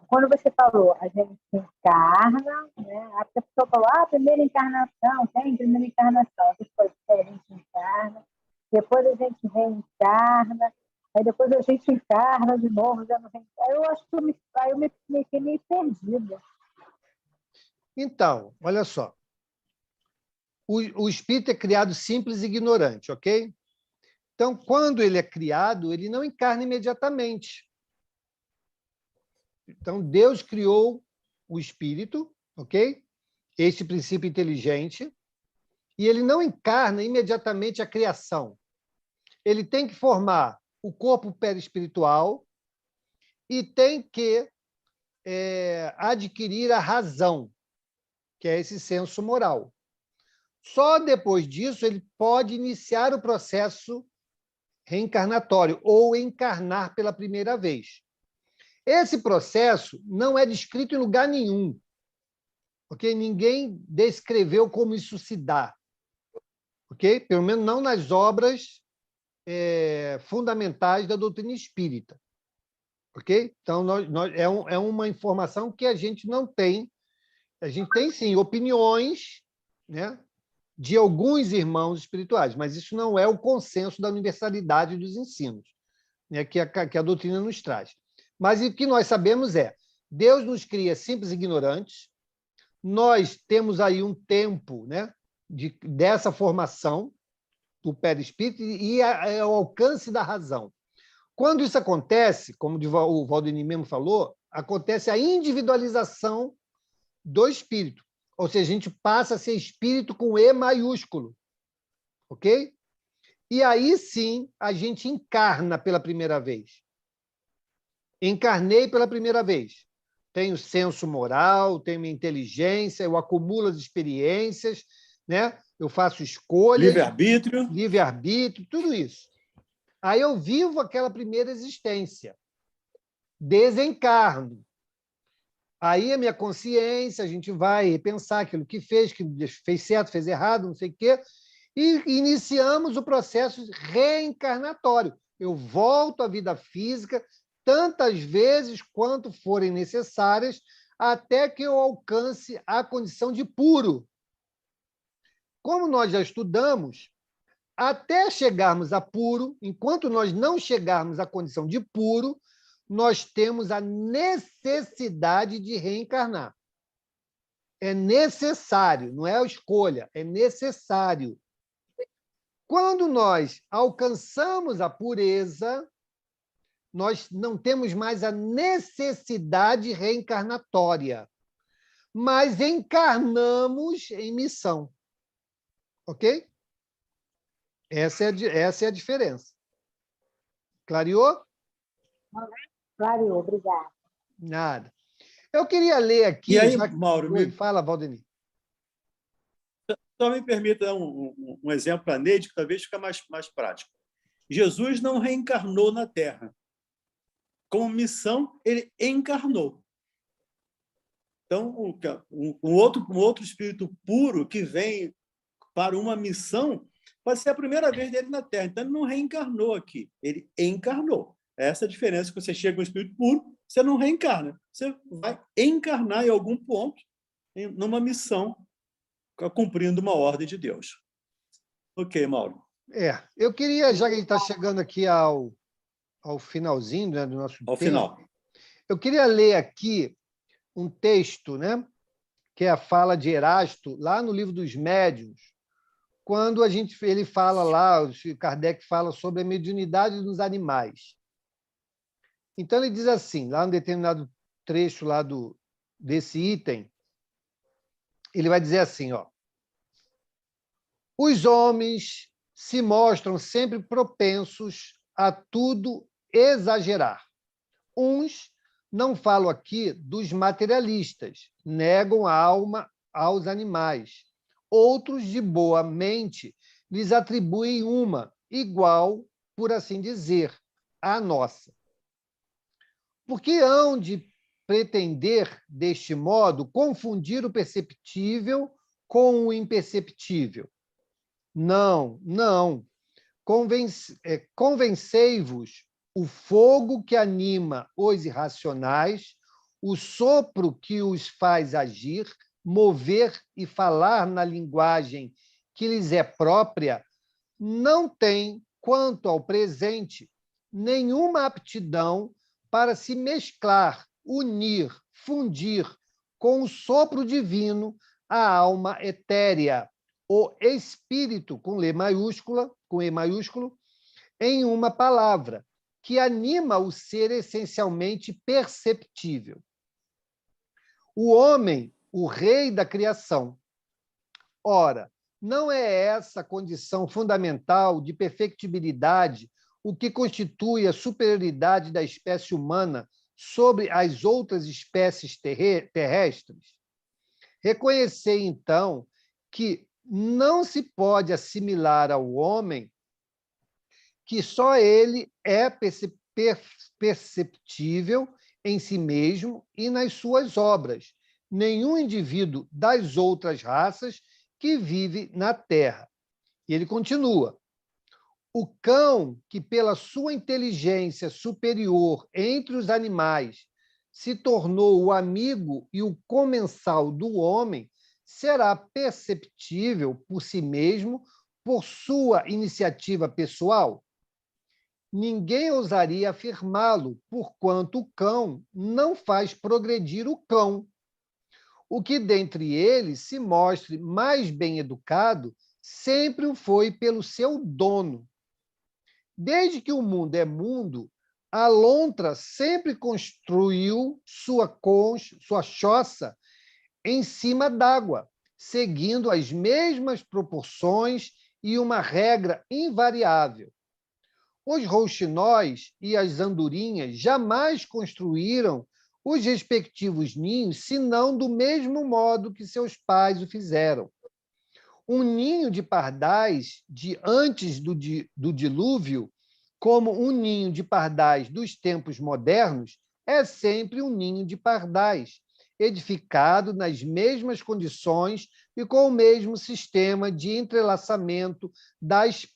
Speaker 8: Quando você falou, a gente encarna, né? A pessoa falou, primeira encarnação, tem primeira encarnação. Depois a gente encarna, depois a gente reencarna, aí depois a gente encarna de novo, já não reencarna. Eu acho que eu me fiquei meio perdida.
Speaker 1: Então, olha só. O espírito é criado simples e ignorante, ok? Então, quando ele é criado, ele não encarna imediatamente. Então, Deus criou o espírito, ok? Este princípio inteligente, e ele não encarna imediatamente a criação. Ele tem que formar o corpo perispiritual e tem que adquirir a razão, que é esse senso moral. Só depois disso ele pode iniciar o processo reencarnatório ou encarnar pela primeira vez. Esse processo não é descrito em lugar nenhum, porque ninguém descreveu como isso se dá, ok? Pelo menos não nas obras fundamentais da doutrina espírita, ok? Então, é uma informação que a gente não tem. A gente tem, sim, opiniões, né, de alguns irmãos espirituais, mas isso não é o consenso da universalidade dos ensinos, né, que a doutrina nos traz. Mas o que nós sabemos é, Deus nos cria simples e ignorantes, nós temos aí um tempo, né, dessa formação do perispírito e o alcance da razão. Quando isso acontece, como o Valdemir mesmo falou, acontece a individualização do espírito. Ou seja, a gente passa a ser espírito com E maiúsculo. Ok? E aí sim a gente encarna pela primeira vez. Encarnei pela primeira vez. Tenho senso moral, tenho minha inteligência, eu acumulo as experiências, né? Eu faço escolhas.
Speaker 4: Livre-arbítrio.
Speaker 1: Livre-arbítrio, tudo isso. Aí eu vivo aquela primeira existência. Desencarno. Aí a minha consciência, a gente vai pensar aquilo que fez certo, fez errado, não sei o quê, e iniciamos o processo reencarnatório. Eu volto à vida física tantas vezes quanto forem necessárias, até que eu alcance a condição de puro. Como nós já estudamos, até chegarmos a puro, enquanto nós não chegarmos à condição de puro, nós temos a necessidade de reencarnar. É necessário, não é a escolha, é necessário. Quando nós alcançamos a pureza, nós não temos mais a necessidade reencarnatória, mas encarnamos em missão. Ok? Essa é a diferença. Clareou?
Speaker 8: Claro, obrigada.
Speaker 1: Nada. Eu queria ler aqui...
Speaker 4: E aí, Mauro...
Speaker 1: Fala, Valdemir.
Speaker 4: Só me permita um exemplo para a Neide, que talvez fique mais prático. Jesus não reencarnou na Terra. Como missão, ele encarnou. Então, um outro espírito puro que vem para uma missão pode ser a primeira vez dele na Terra. Então, ele não reencarnou aqui, ele encarnou. Essa é a diferença, que você chega com um espírito puro, você não reencarna. Você vai encarnar em algum ponto, numa missão, cumprindo uma ordem de Deus. Ok, Mauro.
Speaker 1: Eu queria, já que a gente está chegando aqui ao finalzinho, né, do nosso
Speaker 4: Ao
Speaker 1: tempo,
Speaker 4: final.
Speaker 1: eu queria ler aqui um texto, né, que é a fala de Erasto, lá no Livro dos Médiuns, quando ele fala lá, o Kardec fala sobre a mediunidade dos animais. Então, ele diz assim, lá um determinado trecho lá desse item, ele vai dizer assim, ó: os homens se mostram sempre propensos a tudo exagerar. Uns, não falo aqui dos materialistas, negam a alma aos animais. Outros, de boa mente, lhes atribuem uma, igual, por assim dizer, à nossa. Porque hão de pretender, deste modo, confundir o perceptível com o imperceptível? Não, não. Convencei-vos o fogo que anima os irracionais, o sopro que os faz agir, mover e falar na linguagem que lhes é própria, não tem, quanto ao presente, nenhuma aptidão para se mesclar, unir, fundir com o sopro divino a alma etérea, o espírito, com E maiúsculo, em uma palavra, que anima o ser essencialmente perceptível. O homem, o rei da criação. Ora, não é essa condição fundamental de perfectibilidade o que constitui a superioridade da espécie humana sobre as outras espécies terrestres? Reconhecei, então, que não se pode assimilar ao homem que só ele é perceptível em si mesmo e nas suas obras, nenhum indivíduo das outras raças que vive na Terra. E ele continua: o cão, que pela sua inteligência superior entre os animais se tornou o amigo e o comensal do homem, será perceptível por si mesmo, por sua iniciativa pessoal? Ninguém ousaria afirmá-lo, porquanto o cão não faz progredir o cão. O que dentre eles se mostre mais bem educado sempre o foi pelo seu dono. Desde que o mundo é mundo, a lontra sempre construiu sua choça em cima d'água, seguindo as mesmas proporções e uma regra invariável. Os rouxinóis e as andorinhas jamais construíram os respectivos ninhos, senão do mesmo modo que seus pais o fizeram. Um ninho de pardais de antes do dilúvio, como um ninho de pardais dos tempos modernos, é sempre um ninho de pardais, edificado nas mesmas condições e com o mesmo sistema de entrelaçamento das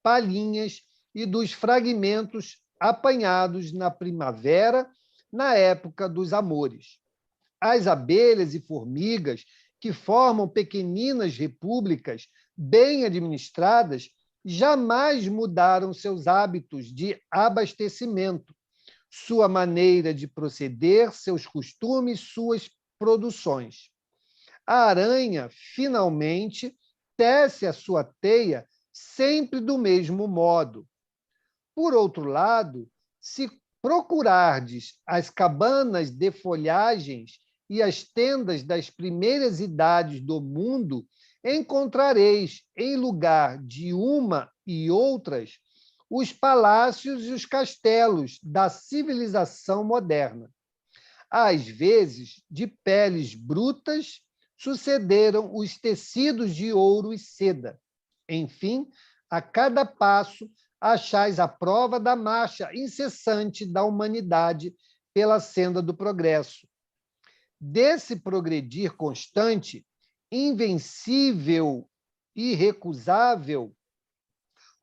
Speaker 1: palhinhas e dos fragmentos apanhados na primavera, na época dos amores. As abelhas e formigas, que formam pequeninas repúblicas bem administradas, jamais mudaram seus hábitos de abastecimento, sua maneira de proceder, seus costumes, suas produções. A aranha, finalmente, tece a sua teia sempre do mesmo modo. Por outro lado, se procurardes as cabanas de folhagens e as tendas das primeiras idades do mundo, encontrareis, em lugar de uma e outras, os palácios e os castelos da civilização moderna, às vezes de peles brutas, sucederam os tecidos de ouro e seda. Enfim, a cada passo, achais a prova da marcha incessante da humanidade pela senda do progresso. Desse progredir constante, invencível, irrecusável,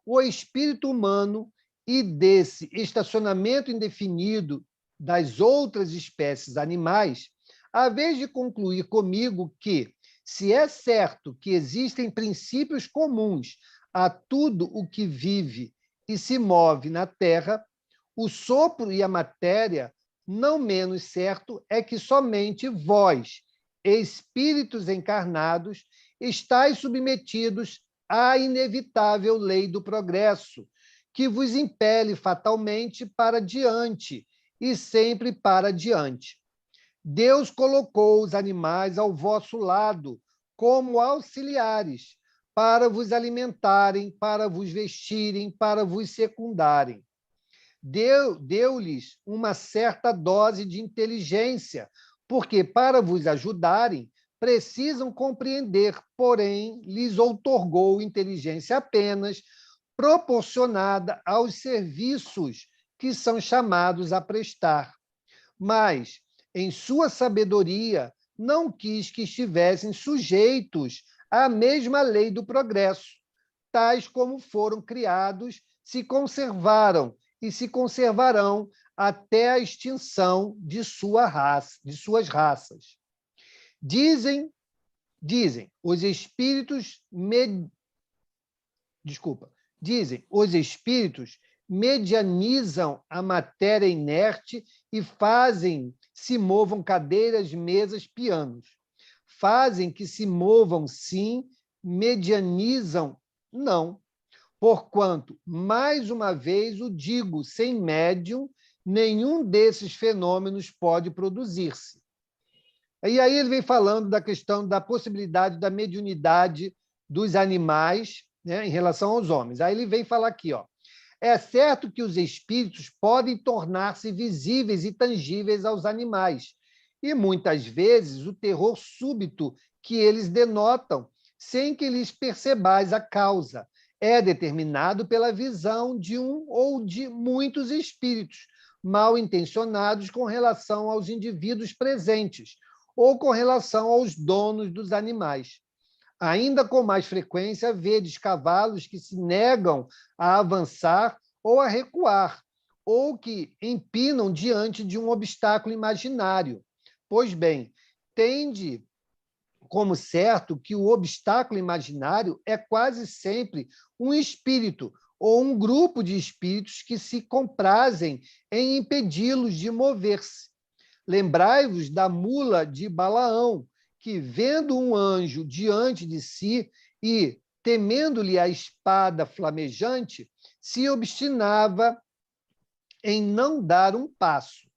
Speaker 1: o espírito humano e desse estacionamento indefinido das outras espécies animais, a vez de concluir comigo que, se é certo que existem princípios comuns a tudo o que vive e se move na Terra, o sopro e a matéria, não menos certo é que somente vós, espíritos encarnados, estáis submetidos à inevitável lei do progresso, que vos impele fatalmente para diante e sempre para diante. Deus colocou os animais ao vosso lado como auxiliares, para vos alimentarem, para vos vestirem, para vos secundarem. Deu-lhes uma certa dose de inteligência, porque, para vos ajudarem, precisam compreender, porém, lhes outorgou inteligência apenas proporcionada aos serviços que são chamados a prestar. Mas, em sua sabedoria, não quis que estivessem sujeitos à mesma lei do progresso. Tais como foram criados, se conservaram e se conservarão até a extinção de suas raças. Dizem os espíritos medianizam a matéria inerte e fazem se movam cadeiras, mesas, pianos. Fazem que se movam, sim, medianizam, não. Porquanto, mais uma vez o digo, sem médium, nenhum desses fenômenos pode produzir-se. E aí ele vem falando da questão da possibilidade da mediunidade dos animais, né, em relação aos homens. Aí ele vem falar aqui, ó, é certo que os espíritos podem tornar-se visíveis e tangíveis aos animais, e muitas vezes o terror súbito que eles denotam, sem que lhes percebais a causa, é determinado pela visão de um ou de muitos espíritos mal intencionados com relação aos indivíduos presentes ou com relação aos donos dos animais. Ainda com mais frequência, vedes cavalos que se negam a avançar ou a recuar, ou que empinam diante de um obstáculo imaginário. Pois bem, tende como certo que o obstáculo imaginário é quase sempre um espírito ou um grupo de espíritos que se comprazem em impedi-los de mover-se. Lembrai-vos da mula de Balaão, que, vendo um anjo diante de si e temendo-lhe a espada flamejante, se obstinava em não dar um passo.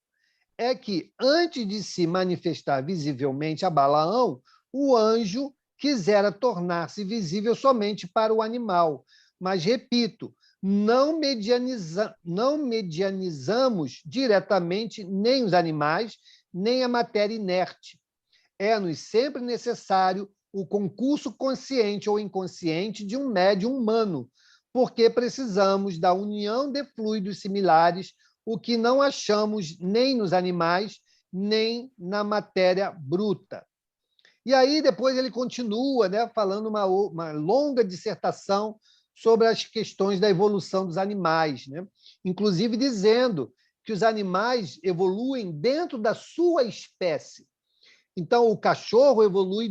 Speaker 1: É que, antes de se manifestar visivelmente a Balaão, o anjo quisera tornar-se visível somente para o animal. Mas, repito, não medianizamos diretamente nem os animais, nem a matéria inerte. É-nos sempre necessário o concurso consciente ou inconsciente de um médium humano, porque precisamos da união de fluidos similares, o que não achamos nem nos animais, nem na matéria bruta. E aí, depois, ele continua, né, falando uma longa dissertação sobre as questões da evolução dos animais, né? Inclusive dizendo que os animais evoluem dentro da sua espécie. Então, o cachorro evolui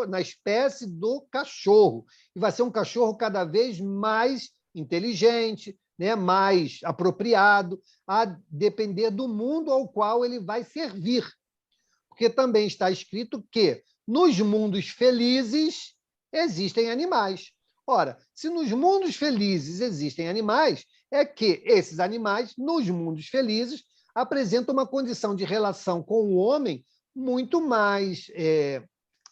Speaker 1: na espécie do cachorro, e vai ser um cachorro cada vez mais inteligente, né, mais apropriado, a depender do mundo ao qual ele vai servir. Porque também está escrito que, nos mundos felizes, existem animais. Ora, se nos mundos felizes existem animais, é que esses animais, nos mundos felizes, apresentam uma condição de relação com o homem muito mais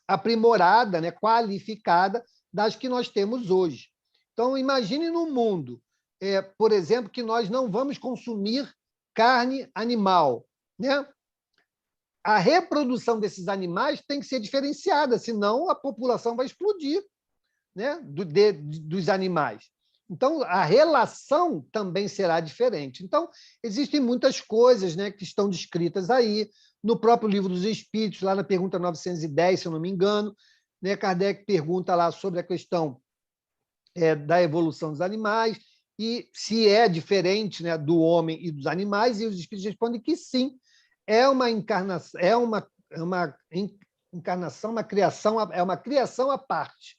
Speaker 1: aprimorada, né, qualificada das que nós temos hoje. Então, imagine num mundo, por exemplo, que nós não vamos consumir carne animal, né? a reprodução desses animais tem que ser diferenciada, senão a população vai explodir, né, dos animais. Então, a relação também será diferente. Então, existem muitas coisas, né, que estão descritas aí, no próprio Livro dos Espíritos, lá na pergunta 910, se eu não me engano, né, Kardec pergunta lá sobre a questão da evolução dos animais, e se é diferente, né, do homem e dos animais, e os Espíritos respondem que sim, é uma encarnação, uma criação, é uma criação à parte.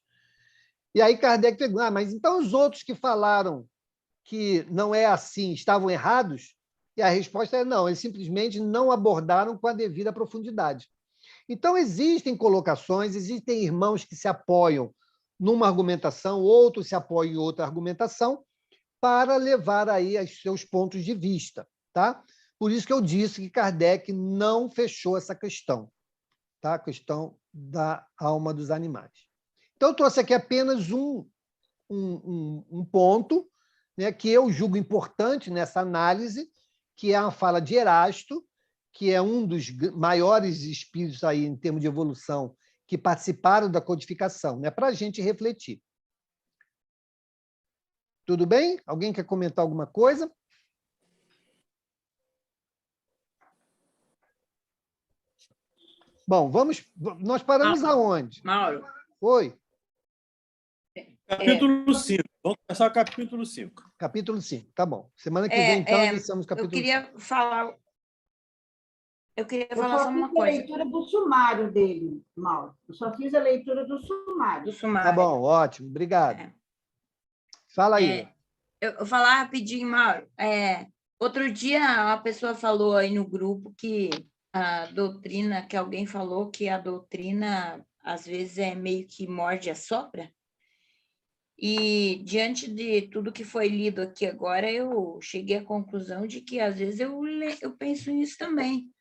Speaker 1: E aí Kardec pergunta, mas então os outros que falaram que não é assim estavam errados? E a resposta é não, eles simplesmente não abordaram com a devida profundidade. Então, existem colocações, existem irmãos que se apoiam numa argumentação, outros se apoiam em outra argumentação, para levar aí os seus pontos de vista. Tá? Por isso que eu disse que Kardec não fechou essa questão, tá? A questão da alma dos animais. Então, eu trouxe aqui apenas um ponto, né, que eu julgo importante nessa análise, que é a fala de Erasto, que é um dos maiores espíritos aí em termos de evolução que participaram da codificação, né, para a gente refletir. Tudo bem? Alguém quer comentar alguma coisa? Bom, nós paramos aonde?
Speaker 5: Mauro.
Speaker 1: Oi.
Speaker 4: Capítulo 5. Vamos começar o capítulo 5.
Speaker 1: Capítulo 5, tá bom. Semana que vem, então, iniciamos o capítulo 5.
Speaker 3: Eu
Speaker 5: falar só uma coisa.
Speaker 3: Eu só fiz a leitura do sumário dele, Mauro. Eu só fiz a leitura do sumário.
Speaker 1: Tá bom, ótimo, obrigado. Fala aí.
Speaker 5: Eu vou falar rapidinho, Mauro. Outro dia, uma pessoa falou aí no grupo que a doutrina, que alguém falou que a doutrina, às vezes, é meio que morde a sopra. E, diante de tudo que foi lido aqui agora, eu cheguei à conclusão de que, às vezes, eu penso nisso também.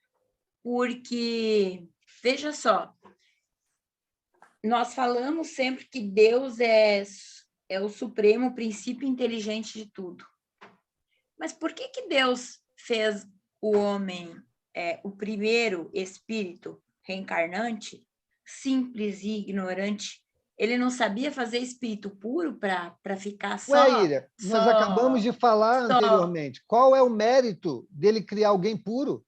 Speaker 5: Porque, veja só, nós falamos sempre que Deus é o supremo princípio inteligente de tudo. Mas por que Deus fez o homem, o primeiro espírito reencarnante, simples e ignorante? Ele não sabia fazer espírito puro para ficar só...
Speaker 1: Ué, Ira, nós acabamos de falar anteriormente. Qual é o mérito dele criar alguém puro?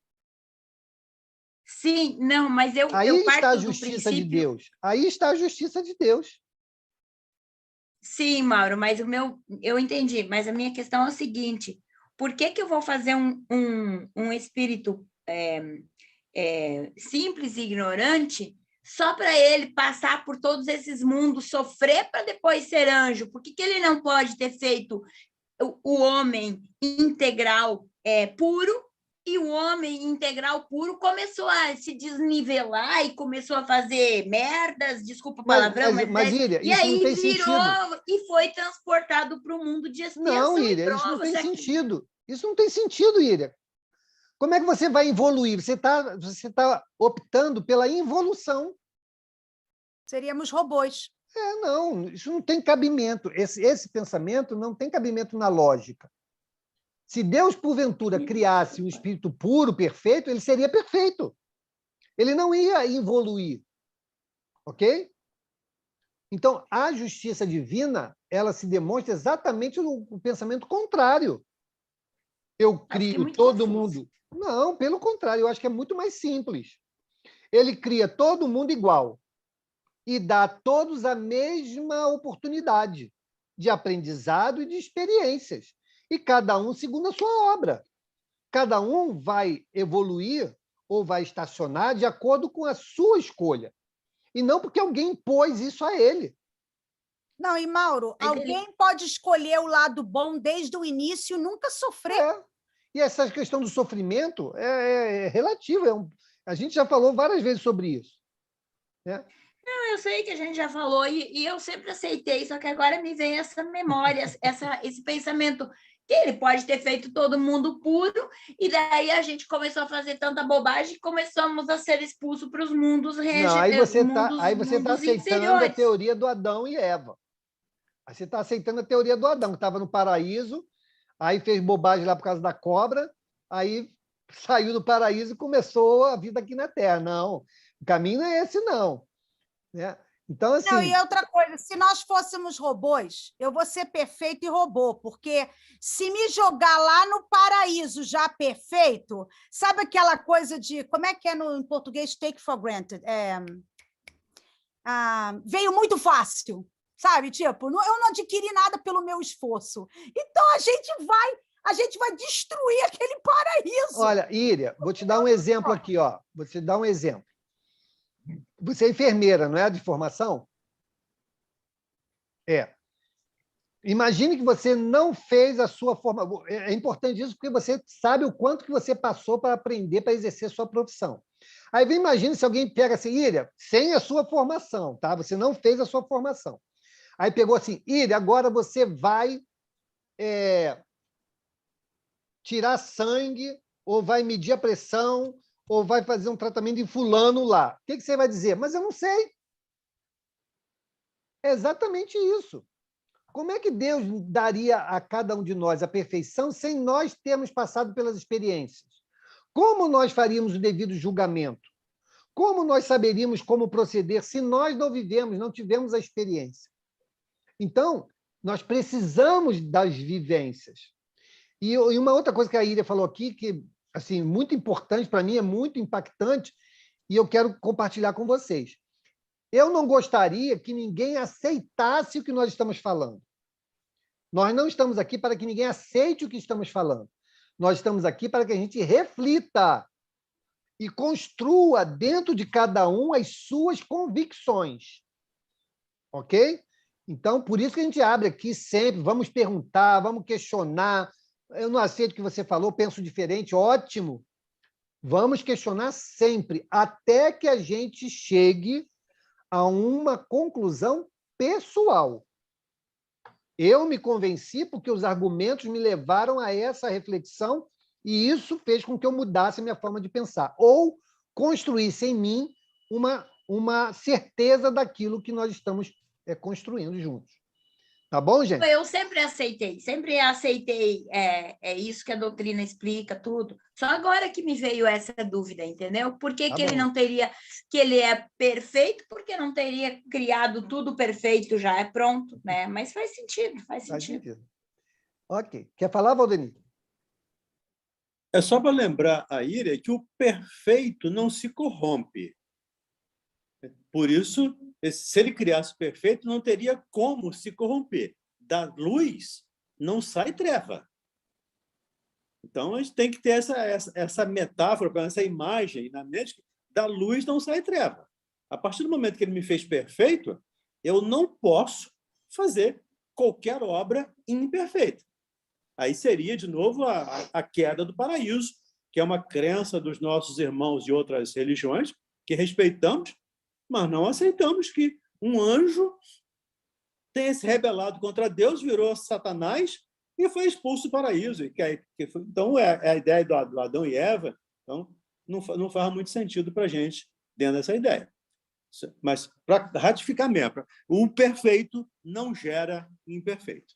Speaker 5: Sim, não, mas eu
Speaker 1: Aí
Speaker 5: parto
Speaker 1: está a
Speaker 5: do
Speaker 1: justiça
Speaker 5: princípio...
Speaker 1: de Deus. Aí está a justiça de Deus.
Speaker 5: Sim, Mauro, mas eu entendi, mas a minha questão é o seguinte: por que eu vou fazer um espírito simples e ignorante só para ele passar por todos esses mundos, sofrer para depois ser anjo? Por que ele não pode ter feito o homem integral puro? E o homem integral puro começou a se desnivelar e começou a fazer merdas, desculpa o palavrão,
Speaker 1: mas Íria,
Speaker 5: e
Speaker 1: isso
Speaker 5: aí
Speaker 1: não tem
Speaker 5: virou
Speaker 1: sentido.
Speaker 5: E foi transportado para o mundo de expiação
Speaker 1: não, Íria,
Speaker 5: e prova.
Speaker 1: Isso não tem sentido. Isso não tem sentido, Íria. Como é que você vai evoluir? Você tá optando pela involução.
Speaker 7: Seríamos robôs.
Speaker 1: Não, isso não tem cabimento. Esse pensamento não tem cabimento na lógica. Se Deus, porventura, criasse um espírito puro, perfeito, ele seria perfeito. Ele não ia evoluir. Ok? Então, a justiça divina, ela se demonstra exatamente no pensamento contrário. Eu crio todo mundo... Não, pelo contrário, eu acho que é muito mais simples. Ele cria todo mundo igual e dá a todos a mesma oportunidade de aprendizado e de experiências. E cada um segundo a sua obra. Cada um vai evoluir ou vai estacionar de acordo com a sua escolha. E não porque alguém impôs isso a ele.
Speaker 7: Não, e Mauro, alguém pode escolher o lado bom desde o início e nunca sofrer.
Speaker 1: E essa questão do sofrimento é relativa. A gente já falou várias vezes sobre isso. Né?
Speaker 5: Não, eu sei que a gente já falou e eu sempre aceitei, só que agora me vem essa memória, esse pensamento que ele pode ter feito todo mundo puro, e daí a gente começou a fazer tanta bobagem e começamos a ser expulsos para os mundos
Speaker 1: Não, aí você está aceitando
Speaker 5: inferiores.
Speaker 1: a teoria do Adão e Eva. Aí você está aceitando a teoria do Adão, que estava no paraíso, aí fez bobagem lá por causa da cobra, aí saiu do paraíso e começou a vida aqui na Terra. Não, o caminho não é esse, não. Né? Então,
Speaker 7: Não,
Speaker 1: assim...
Speaker 7: e outra coisa, se nós fôssemos robôs, eu vou ser perfeito e robô, porque se me jogar lá no paraíso já perfeito, sabe aquela coisa de, como é que é no, em português, take for granted? Veio muito fácil, sabe? Tipo, eu não adquiri nada pelo meu esforço. Então, a gente vai destruir aquele paraíso.
Speaker 1: Olha, Íria, vou te dar um exemplo aqui, ó. Vou te dar um exemplo. Você é enfermeira, não é, de formação? É. Imagine que você não fez a sua formação. É importante isso porque você sabe o quanto que você passou para aprender, para exercer a sua profissão. Aí imagine se alguém pega assim, Íria, sem a sua formação, tá? Você não fez a sua formação. Aí pegou assim, Íria, agora você vai tirar sangue, ou vai medir a pressão, ou vai fazer um tratamento em fulano lá. O que você vai dizer? Mas eu não sei. É exatamente isso. Como é que Deus daria a cada um de nós a perfeição sem nós termos passado pelas experiências? Como nós faríamos o devido julgamento? Como nós saberíamos como proceder se nós não vivemos, não tivemos a experiência? Então, nós precisamos das vivências. E uma outra coisa que a Íria falou aqui, que assim, muito importante para mim, é muito impactante, e eu quero compartilhar com vocês. Eu não gostaria que ninguém aceitasse o que nós estamos falando. Nós não estamos aqui para que ninguém aceite o que estamos falando. Nós estamos aqui para que a gente reflita e construa dentro de cada um as suas convicções. Ok? Então, por isso que a gente abre aqui sempre, vamos perguntar, vamos questionar. Eu não aceito o que você falou, penso diferente, ótimo. Vamos questionar sempre, até que a gente chegue a uma conclusão pessoal. Eu me convenci porque os argumentos me levaram a essa reflexão e isso fez com que eu mudasse a minha forma de pensar. Ou construísse em mim uma certeza daquilo que nós estamos construindo juntos. Tá bom, gente?
Speaker 5: Eu sempre aceitei isso que a doutrina explica, tudo. Só agora que me veio essa dúvida, entendeu? Por que,
Speaker 1: Tá
Speaker 5: que ele
Speaker 1: bom.
Speaker 5: não teria, que ele é perfeito, porque não teria criado tudo perfeito já, é pronto, né? Mas faz sentido, faz sentido.
Speaker 1: Ok. Quer falar, Valdemir?
Speaker 4: É só para lembrar a Íria que o perfeito não se corrompe. Por isso, se ele criasse perfeito, não teria como se corromper. Da luz não sai treva. Então, a gente tem que ter essa metáfora, essa imagem na mente, da luz não sai treva. A partir do momento que ele me fez perfeito, eu não posso fazer qualquer obra imperfeita. Aí seria, de novo, a queda do paraíso, que é uma crença dos nossos irmãos de outras religiões, que respeitamos, mas não aceitamos que um anjo tenha se rebelado contra Deus, virou Satanás e foi expulso do paraíso. Então, é a ideia do Adão e Eva. Então, não faz muito sentido para a gente dentro dessa ideia. Mas, para ratificar mesmo, o perfeito não gera imperfeito.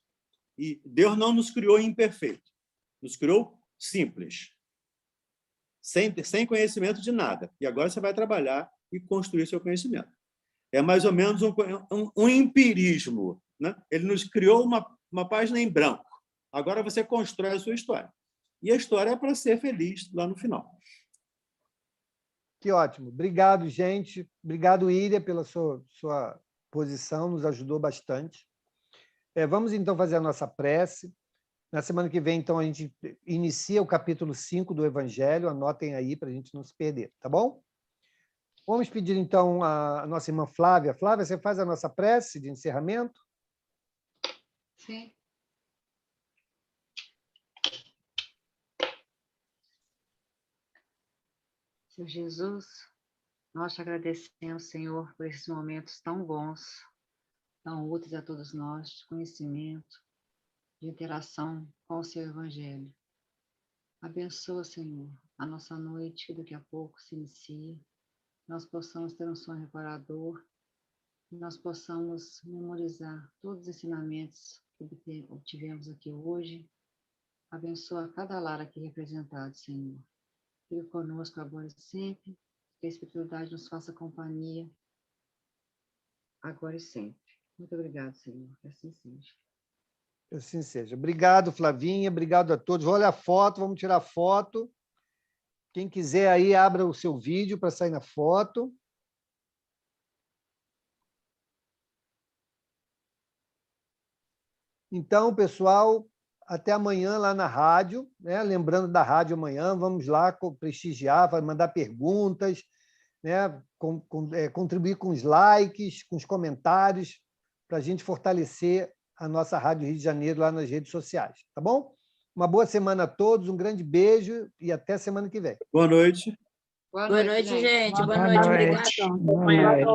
Speaker 4: E Deus não nos criou imperfeito, nos criou simples, sem conhecimento de nada. E agora você vai trabalhar e construir seu conhecimento. É mais ou menos um empirismo. Né? Ele nos criou uma página em branco. Agora você constrói a sua história. E a história é para ser feliz lá no final.
Speaker 1: Que ótimo. Obrigado, gente. Obrigado, Íria, pela sua posição, nos ajudou bastante. Vamos, então, fazer a nossa prece. Na semana que vem, então, a gente inicia o capítulo 5 do Evangelho. Anotem aí para a gente não se perder, tá bom? Vamos pedir, então, a nossa irmã Flávia. Flávia, você faz a nossa prece de encerramento?
Speaker 3: Sim. Senhor Jesus, nós te agradecemos, Senhor, por esses momentos tão bons, tão úteis a todos nós, de conhecimento, de interação com o seu Evangelho. Abençoa, Senhor, a nossa noite, que daqui a pouco se inicia, nós possamos ter um sonho reparador, nós possamos memorizar todos os ensinamentos que obtivemos aqui hoje. Abençoa cada lar aqui representado, Senhor.
Speaker 9: fique conosco agora e sempre, que a espiritualidade nos faça companhia agora e sempre. Muito obrigado, Senhor, que assim seja.
Speaker 1: Que assim seja. Obrigado, Flavinha, obrigado a todos. Olha a foto, vamos tirar foto. Quem quiser aí, abra o seu vídeo para sair na foto. Então, pessoal, até amanhã lá na rádio, né? Lembrando da rádio amanhã, vamos lá prestigiar, vai mandar perguntas, né? Contribuir com os likes, com os comentários, para a gente fortalecer a nossa Rádio Rio de Janeiro lá nas redes sociais, tá bom? Uma boa semana a todos, um grande beijo e até semana que vem.
Speaker 4: Boa noite.
Speaker 5: Boa noite, gente. Boa
Speaker 7: Boa
Speaker 5: noite.
Speaker 7: noite.
Speaker 5: Obrigado.